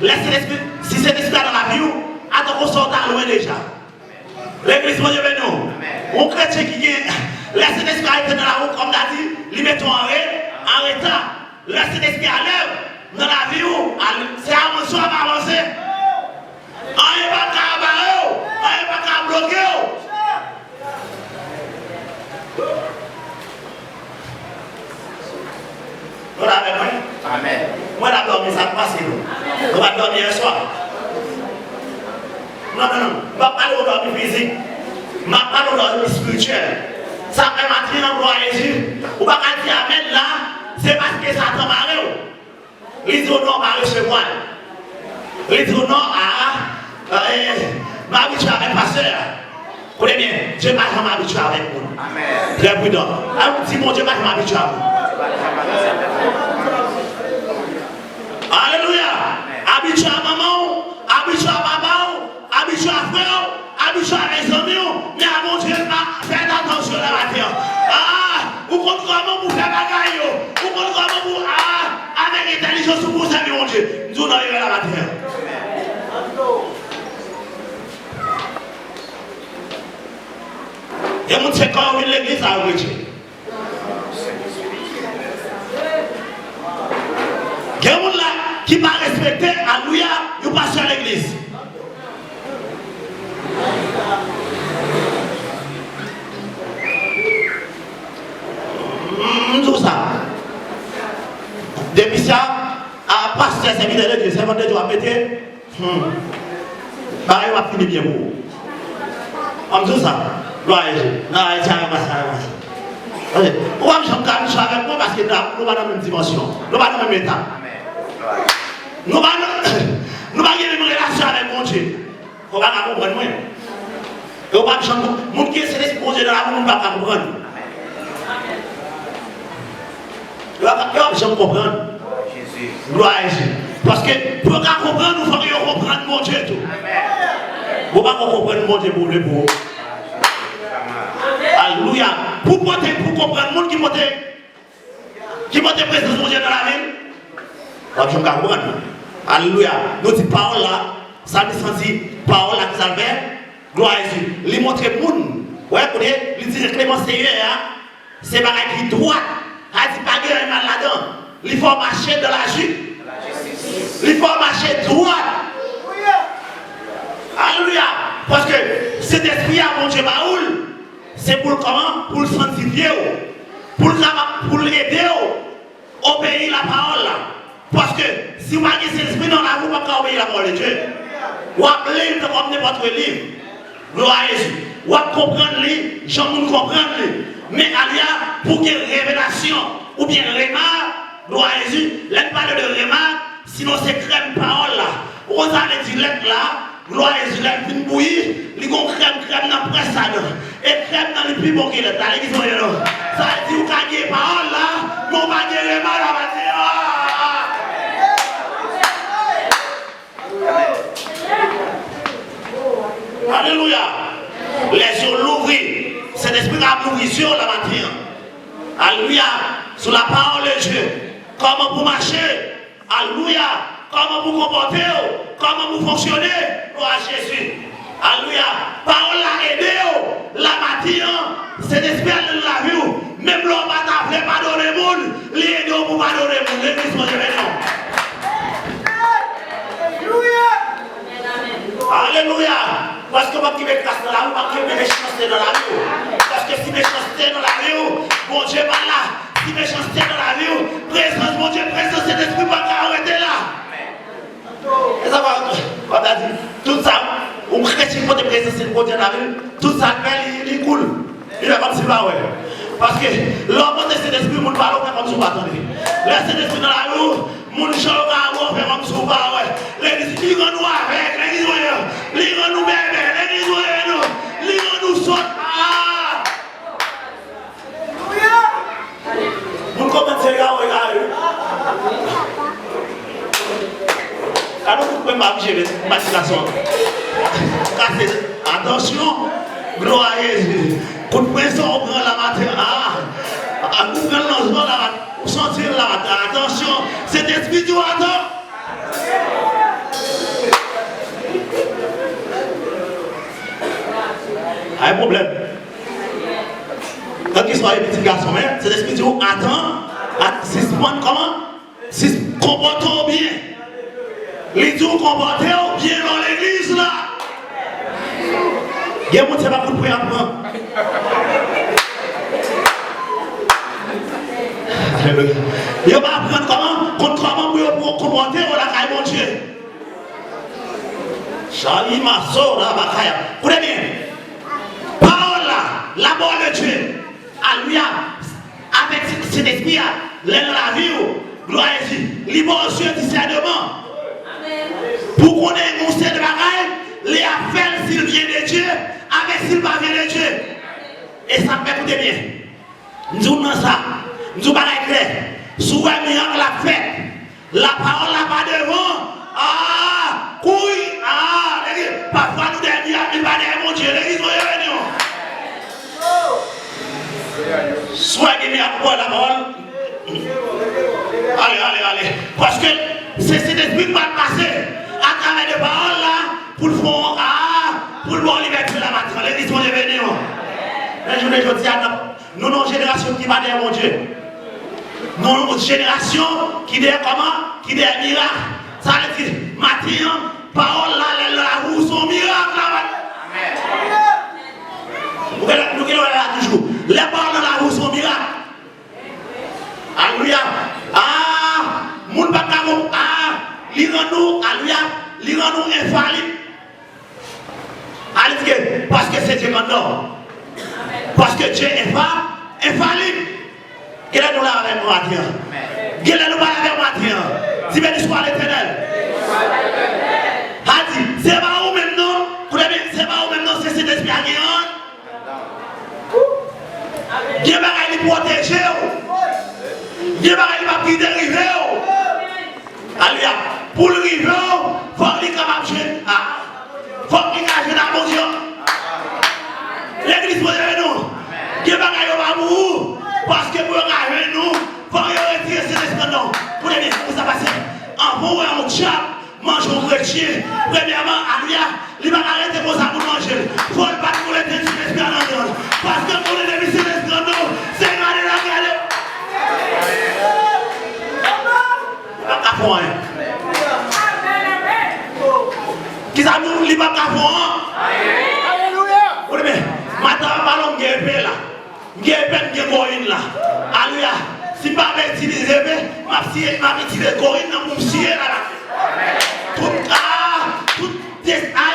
laissez l'esprit, si cet esprit dans la vie, attends qu'on sorte à loin déjà. L'église, mon Dieu, nous. On chrétien qui vient, laissez l'esprit être dans la roue, comme l'a dit, lui mettons en retard. Laissez l'esprit à l'œuvre dans la vie, c'est à mon soir à avancer. On n'est pas qu'à barrer, on n'est pas qu'à bloquer. Vous l'avez vu? Amen. Moi, j'ai dormi, ça passe. On va dormir hier soir. Non. Je ne vais pas parler de dormir physique. Je vais parler de dormir spirituel. Ça fait matin en gloire à Jésus. Ou pas dire Amen là, c'est parce que ça t'a marre. Il dit non, pas recevoir. Il dit non, m'habituer avec pasteur. Écoutez bien, Dieu ne va pas m'habituer avec vous. Amen. Très prudent. Si mon Dieu ne va pas m'habituer avec vous. Alléluia. Habitué à maman, habitué à papa, habitué à frère, habitué à mes amis, mais à mon Dieu, faites attention à la terre. Vous comprenez comment vous faire bagaille, vous comprenez comment vous, avec intelligence, vous savez mon Dieu, nous n'avons pas la terre. Il y a mon Dieu quand on l'église à Dieu. Il y a des gens qui ne pas respecter, alléluia, ils passent à l'église. Tout ça. Depuis ça, à passer à servir de l'église, c'est vendredi, tu vas péter. Pareil, on va finir bien pour vous. On dit ça. Gloire à Dieu. Non, tiens, on va me chanter avec moi parce que nous sommes dans la même dimension. Nous sommes dans le même état. Nous avons une relation avec mon Dieu. Il ne faut pas comprendre. Il ne faut pas comprendre. Les gens qui sont exposés dans la vie, ils ne faut pas comprendre. Il ne faut pas comprendre. Gloire à Jésus. Parce que pour comprendre, nous faut comprendre mon Dieu tout. Vous ne pouvez pas comprendre mon Dieu pour le pour. Alléluia. Pour comprendre le monde qui monte présence de mon Dieu dans la ville. Je comprends. Alléluia. Nous disons parole là, ça me sentit parole là qui s'appelle gloire à Jésus. Il montre le monde. Ouais, vous voyez, il dit Clément Seigneur, c'est pas qui droit. Il dit pas de mal là-dedans. Il faut marcher dans la jupe. Il faut marcher droit. Alléluia. Parce que cet esprit à mon Dieu Baoul, c'est pour comment? Pour le sanctifier, pour l'aider, obéir la parole là. Parce que si vous avez cet esprit dans la vie, vous ne pouvez pas obéir la parole de Dieu. Vous appelez comme n'importe quel livre. Gloire à Jésus. Vous comprendre les gens ne comprennent les. Mais alia pour qu'il y ait révélation ou bien remarque, gloire à Jésus, l'aide pas de remarque, sinon c'est crème parole là. Vous allez dire lettre là, gloire à Jésus, l'aide une bouillie, ils ont crème dans la presse là. Et crème dans le plus bon qu'il est là. Ça veut dire vous gagnez parole là, vous gagnez remarque là, va dire. Alléluia. Les yeux l'ouvrir. Cet esprit a l'ouvrir sur la matière. Alléluia. Sur la parole de Dieu. Comment vous marchez. Alléluia. Comment vous comportez. Comment vous fonctionnez. Gloire à Jésus. Alléluia. Parole a aidé. La matière. Cet esprit a la vie. Même l'homme n'a pas pardonné le monde. Il aide pour pardonner le monde. L'église de Dieu. Alléluia. Parce que moi qui me casse dans la rue, moi qui me méchanceté dans la rue. Parce que si méchanceté dans la rue, mon Dieu va là. Si méchanceté dans la rue, présence, mon Dieu, présence, cet esprit va arrêter là. Et ça va, dire, tout ça, on chrétien pour te présence, mon Dieu dans la rue, tout ça, il coule. Il est comme si pas, ouais. Parce que l'homme de cet esprit, mon parle, comme si vous attendez. Laissez cet esprit dans la rue, mon chant va avoir, comme si vous pas, ouais. L'église, il va nous avec, l'église, il va nous bébé, l'église, il va nous sauter. Vous commencez à regarder. Alors, vous pouvez m'abjurer, ma situation. Attention, gloire à Jésus. Pour le présent, on prend la matière. Vous prenez l'ensemble, vous sentez la matière. Attention, c'est esprit du attend. Un problème. Quand ils sont les petits garçons, c'est l'esprit du attend. Si se prendre comment? Si se comportent bien. Les deux comportent bien dans l'église là. Il y a un monde qui va pour apprendre. Il va apprendre comment pour comporter la caille mon Dieu. Charlie Masso, la bataille. Vous voyez bien? Parole là, la parole de Dieu. Alléluia. Avec cet esprit, la vie, gloire à Jésus. Libre au Dieu discernement. Pour qu'on ait un conseil de bagaille, les affaires s'il vient de Dieu, avec s'il va venir de Dieu. Et ça me fait écouter bien. Nous disons ça. Nous disons bagaille clair. Souvent, nous la fête. La parole là pas devant. Couille. Parfois nous devons il va derrière mon Dieu. L'église va venir. Soit qu'il y a la parole. Allez. Parce que c'est cet esprit qui va passer à travers les paroles là pour le fond, pour le bon liberté de la matière. L'église va venir. Mais je dis à nous, nos générations qui va derrière mon Dieu. Nos générations qui derrière comment? Qui derrière miracle. Ça veut dire, matière, parole là, la roue, son miracle là. Amen. Nous qui là toujours. Les paroles dans la roue, son miracle. Alléluia. Moun bakamo, l'irano, alléluia, l'irano infaillible. Alléluia, parce que c'est Dieu qu'on donne. Parce que Dieu est infaillible. Quel est nous là avec moi, Dieu? Quel est nous là avec moi, Dieu? Si béni soit l'Éternel. Hadi, c'est pas où même non? C'est pas où même non, c'est cet esprit à guérir. Dieu va nous protéger. Dieu va nous dériver. Alléluia. Pour Ah, faut qu'il engage dans mon Dieu. L'église pour nous. Qui va gagner au vous parce que pour engager nous, faut retirer ces escandales. Pour les gens, ça passe. En bon et en chat, mange au chrétien. Premièrement, Alia, il va arrêter pour ça pour manger. Faut pas pour les gens qui escandales. Parce que pour les démissions d'escandales, c'est garder la galère. Pas qu'à point. Qui ça nous lit pas qu'à point? Alléluia. Oui, mais maintenant, parlons de guerre là. Guerre de Corinne là. Alléluia. Si pas utiliser, m'a utilisé Corinne pour me scier là.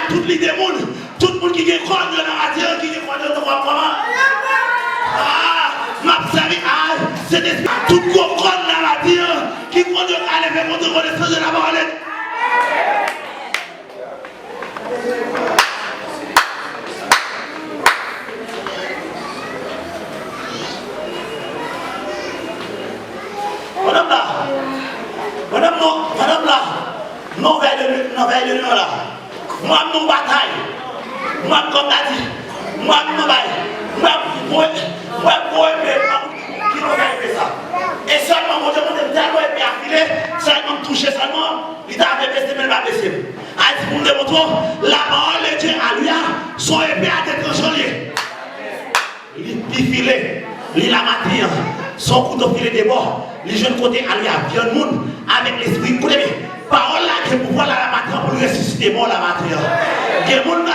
Tout les démons, tout le monde qui est contre la matière, qui est contre le droit. Ma servi c'est l'esprit, tout le monde contre la matière, qui conduit à l'élever votre connaissance de la parole. Madame là, nouvelle de nous là. Moi, mon bataille. Moi, comme t'as dit. Moi, mon bataille. Moi, qui nous fait ça. Et seulement, mon Dieu, mon Dieu, tellement épais affilé, seulement touché seulement, il t'a fait baisser, mais il va baisser. Ah, pour me démontrer, la parole de Dieu, alléluia, son épée à tête tranchée. Il filé, il la matière, son couteau filé des bords, les jeunes côtés, alléluia, bien le monde, avec l'esprit, écoutez, parole là, qui est pouvoir la matière pour ressusciter bon la matière. Qui est monde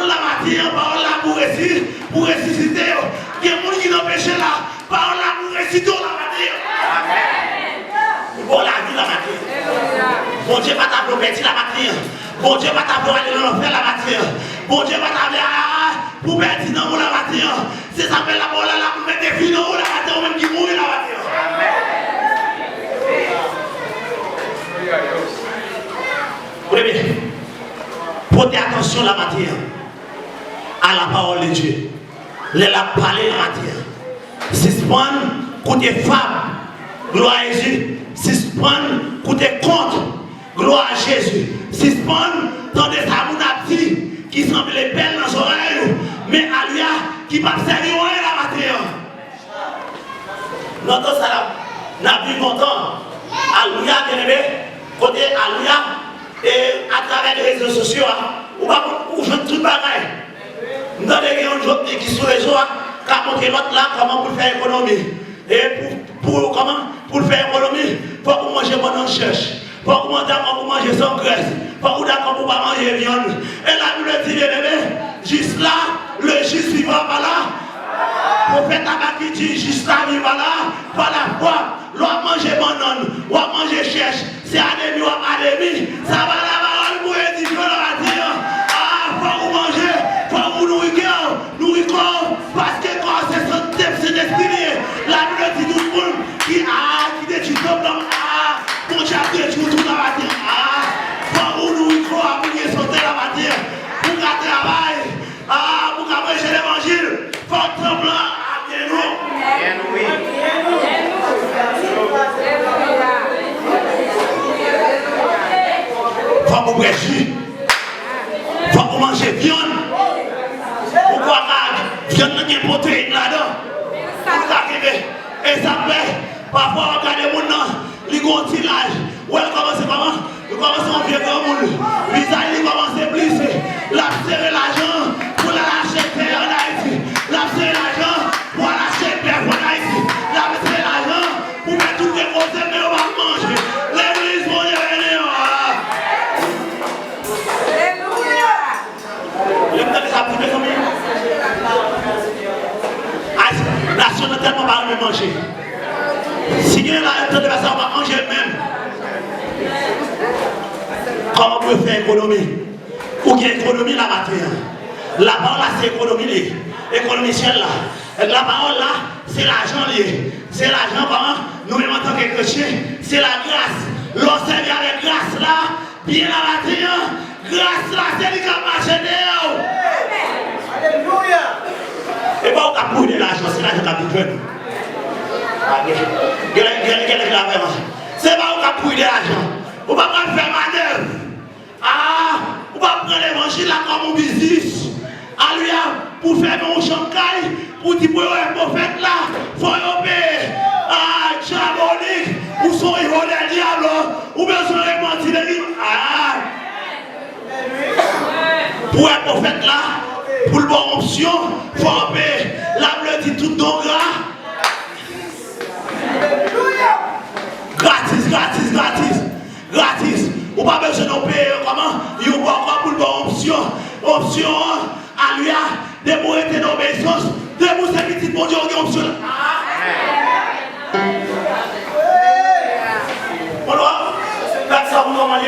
la matière, parole là pour ressusciter. Qui est monde qui n'a péché là, parole là pour ressusciter la matière. Amen. Bon la vie la matière. Bon Dieu va t'appeler petit la matière. Bon Dieu va t'appeler aller dans l'enfer la matière. Bon Dieu va t'appeler pour perdre dans la matière. C'est ça fait la parole là pour mettre des filles dans la matière ou même qui mourit la matière. Portez attention à la matière, à la parole de Dieu. Les la parler la matière. Suspendre côté femme, gloire à Jésus. Suspendre côté contre, gloire à Jésus. Suspendre dans des amounaptis qui semblent belles dans son oreille, mais alia qui va servir la matière. Notre salam n'a plus longtemps. Alléluia, bien-aimé. Côté alléluia. Et à travers les réseaux sociaux, ou je tout pareil. Nous avons des gens qui sont les gens qui ont montré l'autre là comment pour faire économie. Et pour faire économie, il faut qu'on mange pendant cherche. Il faut qu'on mange sans graisse. Il faut qu'on ne pas manger viande. Et la Bible dit, bébé, juste là, le juste vivant par là. Prophète Abaki dit, juste là, vivant là, par la foi. L'on mange banane, ou manger cherche, c'est anémie ou anémie, ça va la parole pour édifier la matière. Ah, faut vous manger, faut vous nourrir, parce que quand c'est son thème, c'est destiné. La Bible dit tout le monde qui détruit tout le monde, mon Dieu a détruit toute la matière. Faut vous nourrir, pour gagner sauter la matière, pour qu'à travailler, pour qu'à manger l'évangile, faut trembler à bien nous. Faut qu'on prêche, faut qu'on mange viande. Pourquoi viande n'a pas de protéines là-dedans? Et ça plaît, parfois on regarde les gens, ils ont un petit âge. Ou elle commence comment? Ils commencent à vieux comme monde. Ils commencent à plisser. La serrer l'argent pour l'acheter en Haïti. La serrer l'argent pour l'acheter en Haïti. La serrer l'argent pour mettre toutes les choses mais on va manger. L'église pour y venir. La nation n'a tellement pas de manger. Si il y a un temps de ça, on va manger même. Comment on peut faire économie? Ou bien économie la matière. La parole là, c'est économie. Économie ciel là. La parole là, c'est l'argent lié. C'est l'argent par nous-mêmes en tant que chrétiens. C'est la grâce. L'on servi avec grâce là, bien la matière. Grâce là, c'est lui qui a marché dehors. Alléluia. Et pas au capouille de l'argent, c'est l'argent qui a besoin. C'est pas au capouille de l'argent. On va pas faire manœuvre. pour faire mon chancaille, pour dire pour un prophète là, il faut payer. Ah, diabolique, ou sont héros des diables, ou bien sont les mentis des livres. Ah, pour un prophète là, pour le bon option, il faut payer. La bleu dit tout don gras. Gratis, gratis, gratis, gratis. Ou pas besoin de payer comment? Il y a encore pour le bon option. Option à lui, de vous être dans l'obéissance, de vous ces petites bon Dieu, option. Alors, faites ça vous normalement.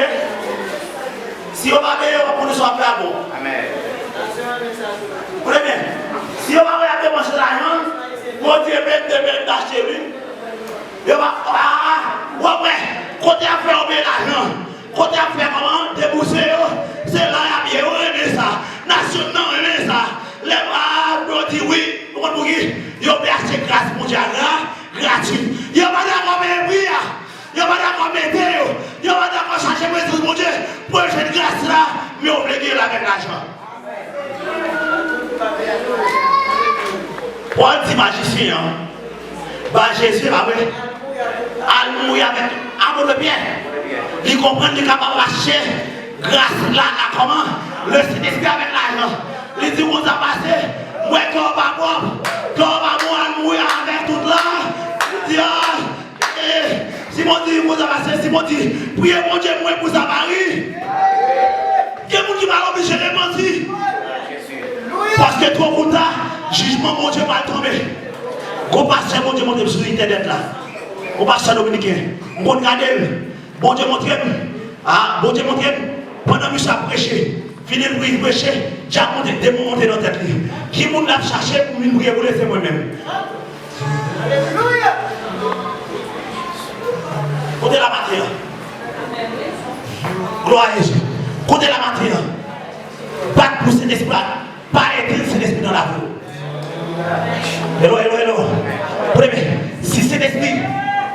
Si on va payer, on va prendre soin de bon. Amen. Vous voyez bien? Si on va regarder mon l'argent, mon Dieu, même d'acheter lui. Il va, ouais, quand il a fait obéir l'argent, quand il a fait comment débourser, c'est là, il y a bien ça. Nation, non, mais ça. Les bras, dit oui, il a acheté grâce pour Dieu, gratuit. Il a pas d'accord avec lui, il a pas d'accord avec Dieu, il a pas d'accord changer pour Dieu, pour cette grâce là, mais on veut gagner avec l'argent. Pour un petit magicien, Jésus va voir. Alléluia avec amour de bien. Il comprend qu'il est capable de marcher grâce là à comment le Saint-Esprit avec l'argent. Il dit qu'on a passé, moi qu'on va boire, qu'on va boire avec tout là. Il dit si mon Dieu vous a passé, si mon Dieu, priez mon Dieu moi pour sa mari. Quel monde qui va obligé de mentir? Parce que trop pour tard, jugement mon Dieu va tomber. Qu'on passe mon Dieu monte sur l'internet là. On passe à dominicain. On regarde, bon Dieu montre, ah, bon Dieu montre, pendant que ça prêché, fini de prêcher, j'ai monté des mots monter dans la tête. Qui m'a cherché pour me prier pour laisser moi-même. Alléluia. Côté la matière. Gloire à Jésus. Côté la matière. Pas de pousser d'esprit, pas éteindre cet esprit dans la vie. Hello, hello, hello. Si cet esprit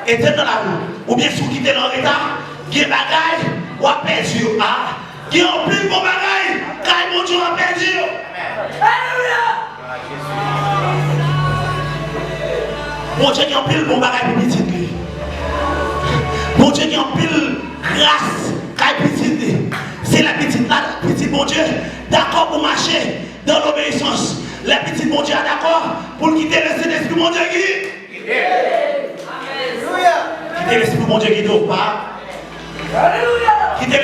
était dans la roue, ou bien si vous quittez dans l'état, il y a des bagailles, ou à perdu. Il y a un plus bon bagaille, car mon Dieu a perdu. Alléluia. Mon Dieu qui a un plus bon bagaille pour petit. Mon Dieu qui a un plus grâce, car petit. C'est la petite là, petit bon Dieu, d'accord pour marcher dans l'obéissance. La petite mon Dieu d'accord pour quitter le Saint-Esprit mon Dieu qui. Quitter l'esprit mon Dieu qui ne pas. Quitter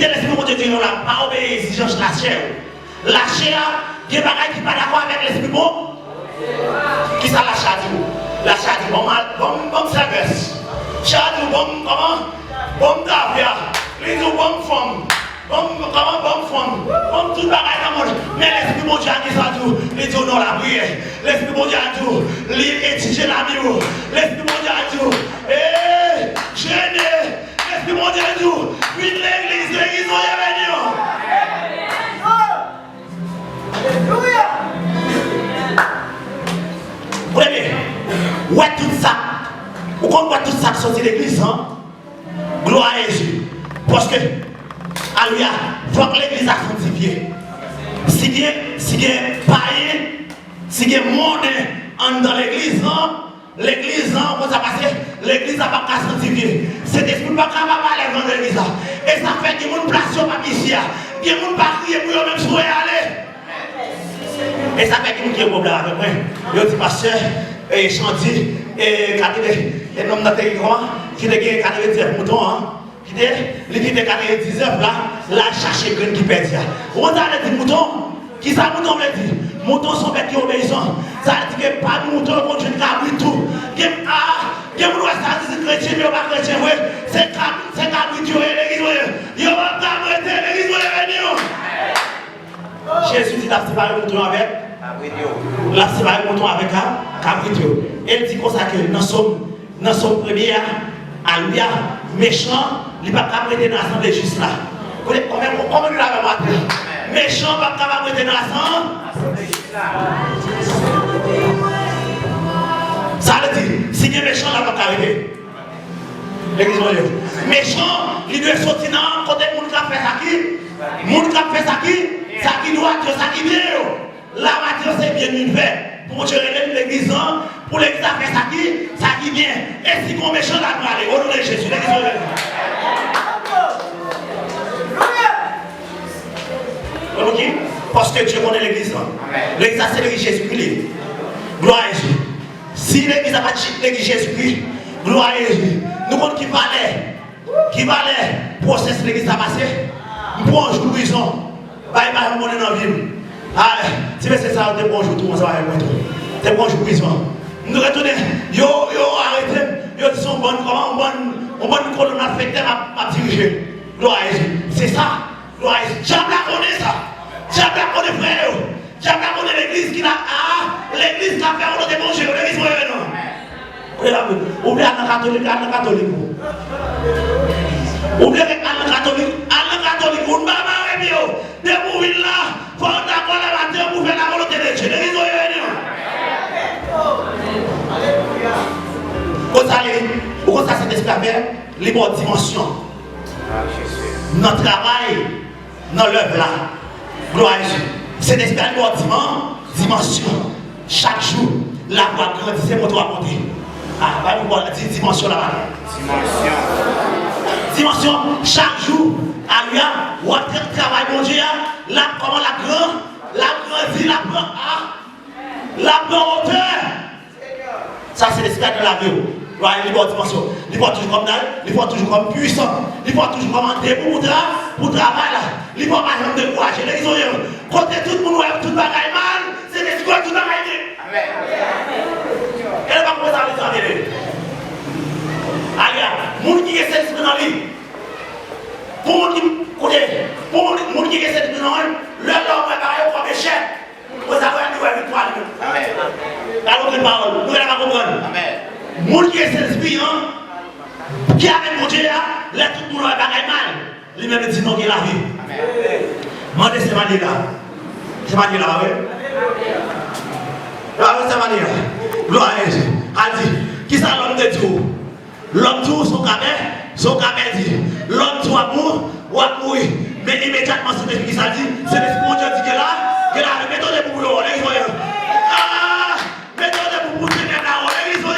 l'esprit mon Dieu qui ne pas obéir aux exigences de la chair. La chair, il y a des gens qui ne sont pas d'accord avec l'esprit bon. Qui ça la chair dit? La chair dit bon service. Chair dit bon comment? Bon café. Les gens bon femme. Comment bon femme? Bon tout bagaille dans le monde. Mais l'esprit mon Dieu qui ça dit? Les gens non la prière. L'esprit mon Dieu a dit, l'étiger l'amour. L'esprit mon Dieu a dit, gêné. L'esprit mon Dieu a dit, puis l'église va y venir. Alléluia. Vous voyez, où est tout ça? Où est tout ça qui sortit de l'église? Gloire à Jésus. Parce que, alléluia, il faut que l'église a sanctifié. Si bien païen, si bien monde dans l'église, l'église, on va passer, l'église n'a pas qu'à sanctifier. C'est des gens qui ne peuvent pas aller dans l'église. Et ça fait que les gens placent sur ma ici. Les gens ne peuvent pas crier pour eux-mêmes sur aller. Et ça fait que les gens qui ont un problème avec moi. Ils disent, pasteur, et chantier, et l'homme dans le grand, qui a 99 moutons, qui a 99 là, chercher quelqu'un qui perd. On a des moutons, qui ça mouton veut dire? Moutons sont bêtes qui obéissent. Ça veut dire que pas de mouton contre une cabri tout. Il y a des chrétiens, mais pas chrétiens, c'est cabri tout, l'église, il y a pas de l'église, Jésus dit la séparé mouton avec la séparé mouton avec cabritio. Elle dit comme ça que nous sommes premiers à lui méchant, il ne va pas prêter dans l'assemblée juste là. Comment nous l'avons montré? Méchant ne va pas prêter dans l'assemblée. Ça veut dire, si il est méchant, il ne va pas arrêter. L'église mon Dieu. Méchant, il doit sortir dans le côté de monde qui a fait ça qui. Monde qui a fait ça qui doit, ça qui vient. la matière c'est bien une fait. Pour gérer l'église, pour l'église à faire ça qui vient. Et si on méchant là, nous allons, au nom de Jésus, l'église. Ok? Parce que Dieu connaît l'église. L'église c'est l'église Jésus-Christ. Gloire à Jésus. Si l'église n'a pas de l'église Jésus-Christ, gloire à Jésus. Nous comptons qui valait process l'église à passer. Nous prenons un jour de prison. Bye bye, on est dans la ville. Ah, si c'est ça, on bon jour, tout le monde va avec moi. C'est bon jour de prison. Nous retournons, yo arrêtez, yo disons bon, comment on bonne colonne affectée à diriger. Gloire à Jésus. C'est ça. Gloire à Jésus. Diable la connaît ça. Diable la connaît frère. Diable la connaît l'église qui a l'église qui a fait on de bon Dieu. L'église non. Oubliez à la catholique. Oubliez à la catholique. On va marrer mieux. De mourir là, il faut d'accord la matin pour faire la volonté de Dieu. L'église Comment ça c'est esclavage, les bonnes dimensions. Notre travail, dans l'œuvre là, gloire à Dieu. C'est esclavage dimension. Chaque jour, la voix grandit, c'est mon droit à monter. Ah, bah, vous voyez, dimension là-bas. Dimension, chaque jour, Alia, ou à travail, mon Dieu, là, comment la grandit, la prend hauteur. Ça, c'est l'esclavage de la vie. Il voit dimension. Il voit toujours comme dalle, il voit toujours comme puissant, il voit toujours comme un début pour travail là. Il voit pas de courage. Les gens, quand tout le monde tout bagaille mal, c'est des squats tout bagaille. Amen. Elle va commencer à les enlever. Alia, moun qui est cette dans lui. Pour moun qui est cette dans lui, le l'homme va parler comme échec. Vous avez une nouvelle victoire. Amen. Alors que parole, nous allons comprendre. Amen. Moun qui est cet esprit, qui a avec mon Dieu là, là tout le monde va bagaille mal. Lui-même dit non, il est la vie. Amen. Mandez ces manières là. Ces manières là, oui. Ah, ces manières là. Gloire à Jésus. A dit, qui ça l'homme de Dieu? L'homme tout, son cabet dit, l'homme tout amour, ou à mourir. Mais immédiatement, c'est l'esprit qui ça dit, c'est l'esprit mon Dieu dit que là, mettez-le pour vous, les voyants. Ah, mettez-le pour vous, tenir là, les voyants.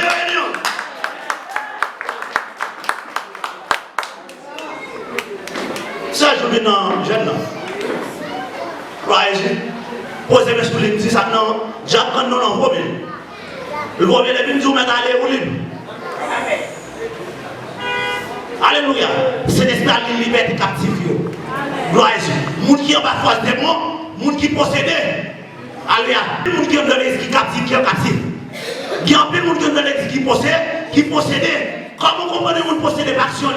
Ça, je viens dans jeune là. Posez-moi sur les ça, non, j'apprends non, non, problème. Le problème est de nous mettre à l'aller au libre. Alléluia. C'est l'esprit de liberté captive. Gloire à Dieu. Les gens qui ont parfois des démons, les gens qui possèdent. Alléluia. Les gens qui ont donné qui captive, qui ont captif. Il y a un peu de gens qui ont donné qui possèdent. Comment vous comprenez que vous possédez l'action?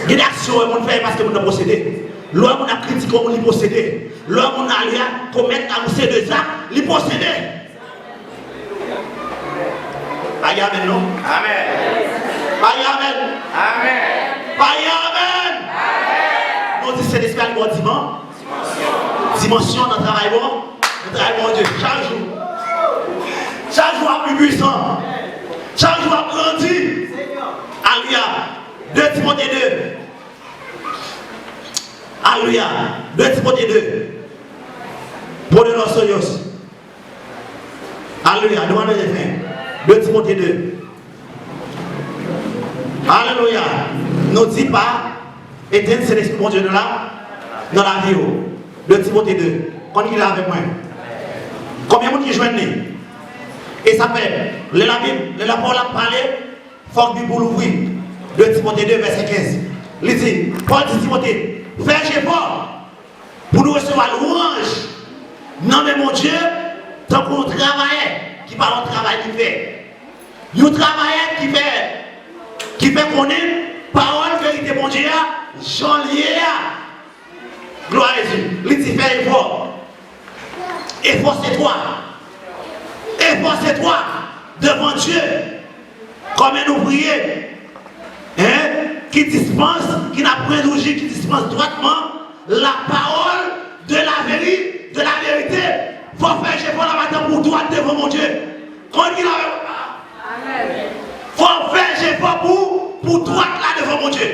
Il y a des actions que vous faites parce que vous possédez. L'homme a critiqué comme vous possédez. L'homme a commettre à vous ces deux actes, vous possédez. Aïe, amen, non? Amen. Aïe, amen. Amen. Aïe, amen. Amen. Nous disons c'est l'esprit de dimension dans le travail bon. Le travail bon Dieu. Chaque jour plus puissant. Chaque jour grandi. Alléluia. 2 Timothée 2. Alléluia. 2 Timothée 2. Pour le Nostorios. Alléluia. Demandez de faire. 2 Timothée 2. Alléluia. Ne dis pas, éteindre c'est l'esprit mon Dieu de là, dans la vie. 2 Timothée 2. Quand il est avec moi. Combien de monde qui joignent? Et ça fait, la Bible, la parole a parlé, il faut que pour l'ouvrir. 2 Timothée 2, verset 15. Il dit, Paul dit Timothée, fais effort pour nous recevoir l'orange. Non mais mon Dieu, tant qu'on travaille, qui parle de travail qui fait. Nous travaillons qui fait connaître parole, vérité, mon Dieu, Jean lié. Gloire à Jésus. Il dit fais effort. Effort c'est toi. Effort c'est toi devant Dieu. Comme un ouvrier qui dispense, qui n'a point d'ougie, qui dispense droitement la parole de la vérité. Il faut faire effort la matin pour toi devant mon Dieu. Quand il a faut faire effort pour toi là devant mon Dieu.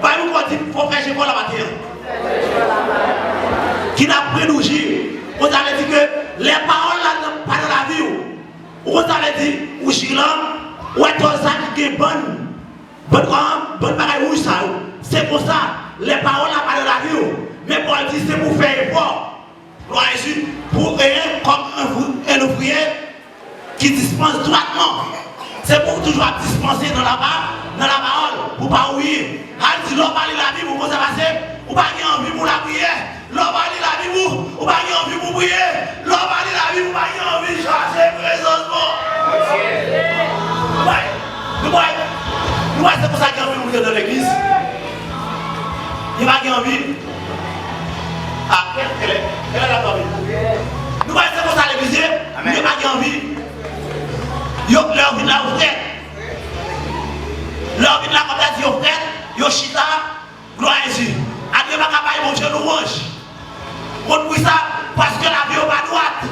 Par exemple, il faut faire effort la matin. Qui n'a pas d'ougie. les paroles là pas dans la vie. Vous avez dit, ou Gilan, ou est-ce que qui est bonne bagaille rouge ça. C'est pour ça, les paroles là pas dans la vie. Mais pour dire, c'est pour faire effort. Pour Jésus, pour aider comme un ouvrier qui dispense droitement. C'est pour toujours dispenser dans la parole, pour ne pas oublier. Elle dit, l'on parle de la vie, vous pensez passer, ou pas avoir envie pour la prier. L'on parle de la vie, ou pas avoir envie pour prier. L'on parle de la vie, ou pas avoir envie de chercher présentement. Nous, c'est pour ça qu'il y a envie de dans l'église. Il va avoir envie. Ah, quelle est la envie? Nous, c'est pour ça l'église, il va avoir envie. Leur vie là au frère. Leur vie là comme ça dit au frère, yo chita, gloire à Jésus. Adieu ma campagne, mon Dieu nous mange. On dit ça parce que la vie n'est pas droite.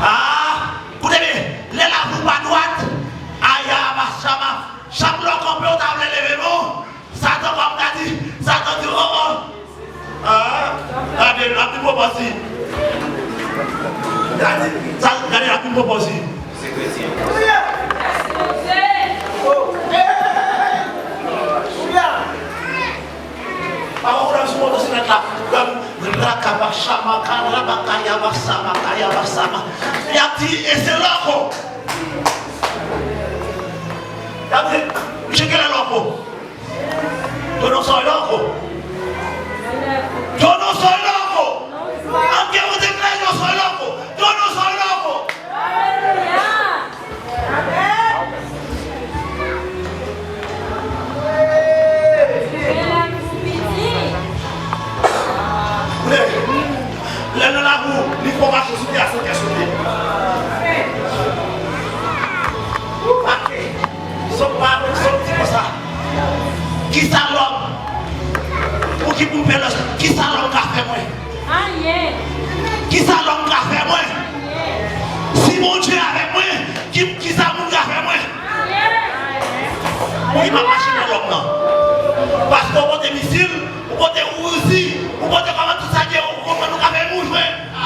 Ah, écoutez bien, les la vie pas droite. Aïe, ma chaque bloc qu'on peut table lever bon. Satan comme t'as dit, Satan dit oh. Ah, regardez la plus proposée. Regardez la plus proposée. C'est chrétien. Kalau orang semua tu senang dan neraka bersama, karena kaya bersama. Yang di eseloko, yang di cekela loko, jono soy loko, aunque usted cree yo soy loco, yo no soy loco. L'un là vous, l'information sur la question. C'est pour ça. Qui ça l'homme? Ou qui vous fait le. Qui ça l'homme qui a fait moi? Qui ça l'homme qui a fait moi? Si mon Dieu est avec moi, qui ça l'homme qui a fait moi? Il m'a marché dans l'homme là. Parce qu'on vote des missiles, on vote des Uzi, on vote comment tout ça dit, on vote nous avons bougé. Ah!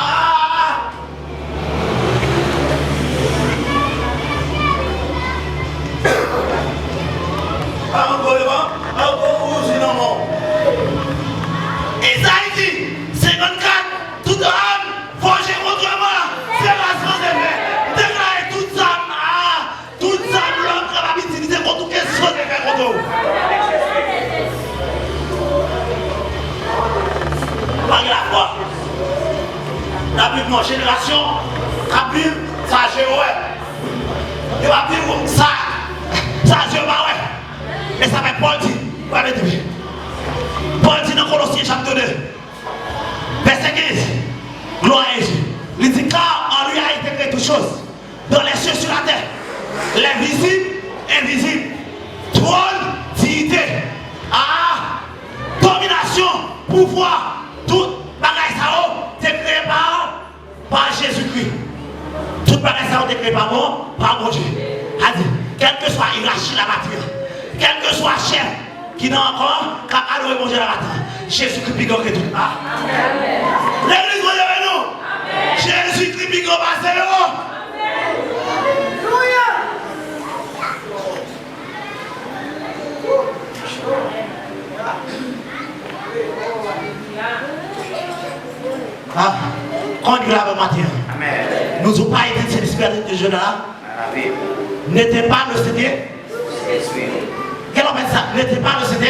Encore Uzi non. Et ça il dit, 54, tout âme, forgé contre moi, c'est la chose de fait. Déclarez toute âme, toute âme, l'homme qui va utiliser contre toute chose de fait contre vous. Pas la foi. La Bible, mon génération, la Bible, ça j'ai ouais. Il va dire ça j'ai pas ouais. Et ça fait Paul dit, Paul dit dans Colossiens chapitre 2, verset 15, gloire à Jésus. Il dit car en lui a été créé toutes choses, dans les cieux sur la terre, les visibles, invisibles, trône, dignité, domination, pouvoir. Tout bagage ça est créé par Jésus-Christ. Tout bagage ça est créé par mon Dieu. A dit, quel que soit hiérarchie la matière, quel que soit chef qui n'a encore qu'à adorer mon Dieu la matière, Jésus-Christ pique que tout. L'église va avec nous. Jésus-Christ pique au passé. Quand il a le matin, nous n'avons pas été cet esprit de jeune là. N'était pas le CD. Quel homme est ça? N'était pas le CD.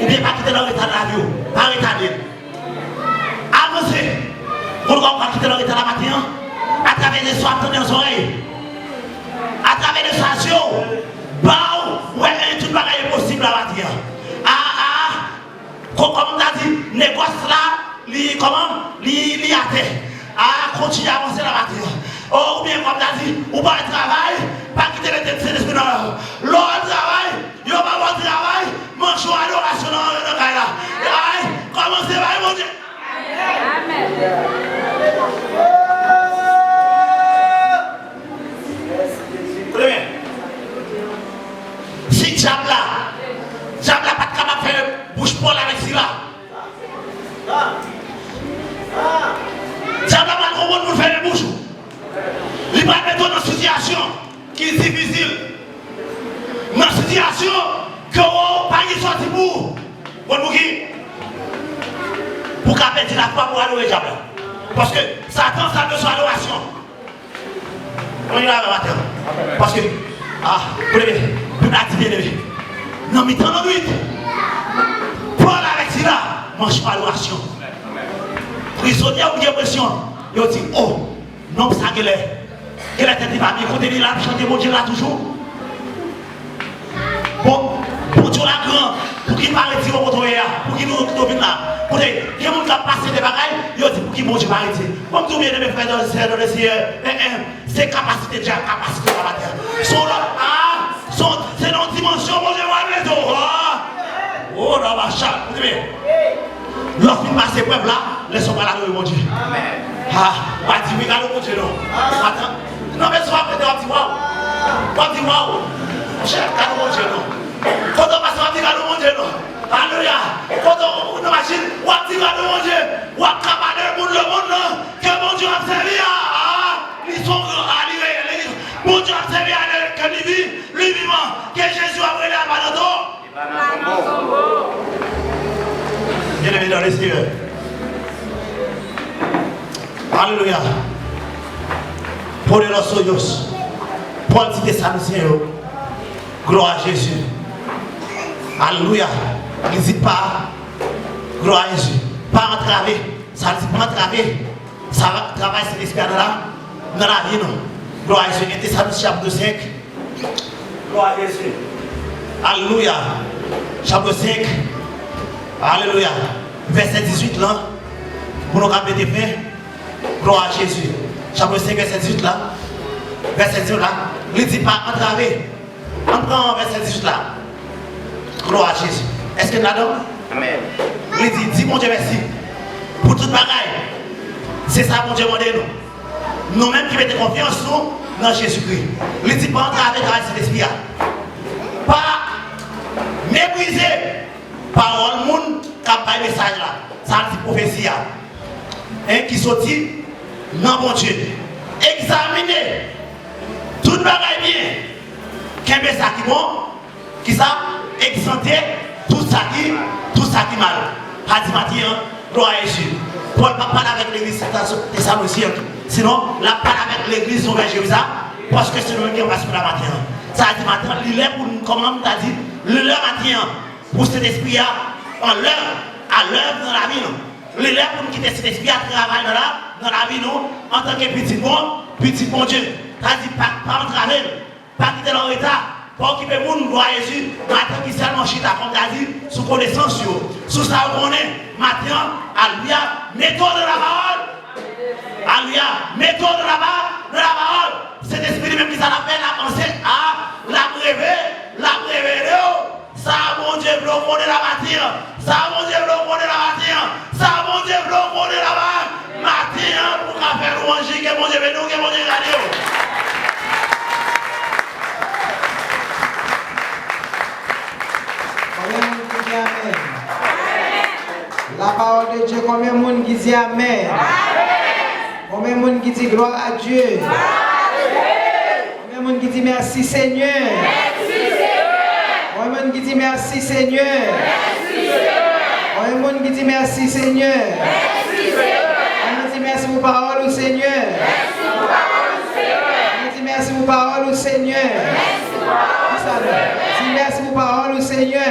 Ou bien pas quitter dans l'état de la vie. Pas retarder. Avancez. Vous ne pouvez pas quitter dans l'état de la matin. À travers les soins, tenez aux oreilles. À travers les stations. Bah, ouais, tout le bagage est possible à matin. Comme on a dit, négoce là, comment? Li a terre. Continue à avancer la matière. Ou bien comme on a dit, ou pas le travail, pas quitter les têtes de l'esprit dans l'autre travail, il n'y a pas de travail, mon choix d'adoration dans le cas là. Commencez par mon Dieu. Amen. Très bien. Si diable là pas capable de faire bouche pour avec cela. Diable là pas Il va mettre dans une situation qui est difficile. Dans une situation que vous n'avez pas sorti pour. Pour qu'à perdre la foi pour adorer Dieu. Parce que Satan, ça besoin d'adoration. On y va matin. Parce que, vous levez, vous l'avez non, mais dans la nuit, Paul avec cela, mange pas l'adoration. Prisonnier ou bien pression, il dit, oh, non, ça qu'elle est. Qu'elle est tête pas bien, côté de là, chanter mon Dieu là toujours. Bon, pour Dieu la grand, pour qu'il m'arrête de retourner là, pour qu'il nous vienne là. Pour qu'il y ait des gens qui ont passé des bagailles, il dit, pour qu'il mon Dieu m'arrête. Comme tout le monde mes frères dans le Seigneur, c'est capacité déjà, capacité de la terre. Sont là, c'est dans une dimension, mon Dieu, le dos. Oh, là, ma chère, vous savez. Lorsqu'il passe ces preuves là, laissons pas la mon Dieu. Pas dire, regarde mon Dieu, non. Attends. Non, mais sois peut-être un petit waouh. Pas dire waouh. Cher, regarde mon Dieu, non. Quand on passe, on dit, regarde mon Dieu, non. Alléluia. Quand on imagine, on dit, regarde mon Dieu. On a cabané pour le monde, non. Que mon Dieu a servi à. Ils sont alliés. Mon Dieu a servi à que lui vivant. Que Jésus a brûlé à Banato. Bien-aimé dans le Seigneur. Alléluia. Pour les Rossolios, Paul dit ça au Seigneur. Gloire à Jésus. Alléluia. Il ne dit pas gloire à Jésus. Pas entraver. Ça ne dit pas entraver. Ça va travailler cet esprit dans la vie. Non. Gloire à Jésus. Et Thessaloniciens chapitre 5. Gloire à Jésus. Alléluia. Chapitre 5. Alléluia. Verset 18 là. Pour nous rappeler des faits. Gloire à Jésus. Chapitre 5, verset 18 là. Verset 18 là. Il ne dit pas entraver. On prend verset 18 là. Gloire à Jésus. Est-ce que nous l'avons? Amen. Il dit, dis mon Dieu merci. Pour toute bagaille. C'est ça mon Dieu demande nous. Nous-mêmes qui mettons confiance nous dans Jésus-Christ. Il dit pas entraver dans cet esprit là. Pas mépriser parole monde qui a pas message là. Ça dit prophétie là. Qui sortit dans mon Dieu. Examiner tout bagaille bien. Qu'est-ce que ça qui bon? Qui ça? Exempter tout ça qui mal. Hadi matin, gloire à Jésus. Paul ne parle avec l'église Thessaloniciens. Sinon, la parle avec l'église Nouvelle Jérusalem. Parce que c'est nous qui passe pour la matin. Ça dit matin, il est pour nous, comment tu as dit, le matin, pour cet esprit en l'heure, à l'heure dans la vie. Il est pour nous quitter cet esprit à travailler dans la vie, nous, en tant que petit bon Dieu. Tu as dit, pas entraver, pas quitter leur état. Pour occuper le monde, gloire à Jésus, matin qui seulement chita, comme tu as dit, sous connaissance, sous ça on est, matin, alléluia, mettons de la parole, alléluia, mettons de la parole, cet esprit même qui s'en appelle la pensée, la révéler, ça mon Dieu, bloque de la matière, ça mon Dieu, bloque de la matière, ça mon Dieu, bloque de la matière, pour qu'on fasse louange, que mon Dieu veut nous, que mon Dieu regarde. Amen. La parole de Dieu, combien de monde qui dit Amen? Combien de monde qui dit gloire à Dieu? Combien de monde qui dit merci Seigneur? Combien de monde qui dit merci Seigneur? Combien de monde qui dit merci Seigneur? Combien dit merci pour parole au Seigneur? Combien dit merci pour parole au Seigneur? Dis merci pour parole au Seigneur.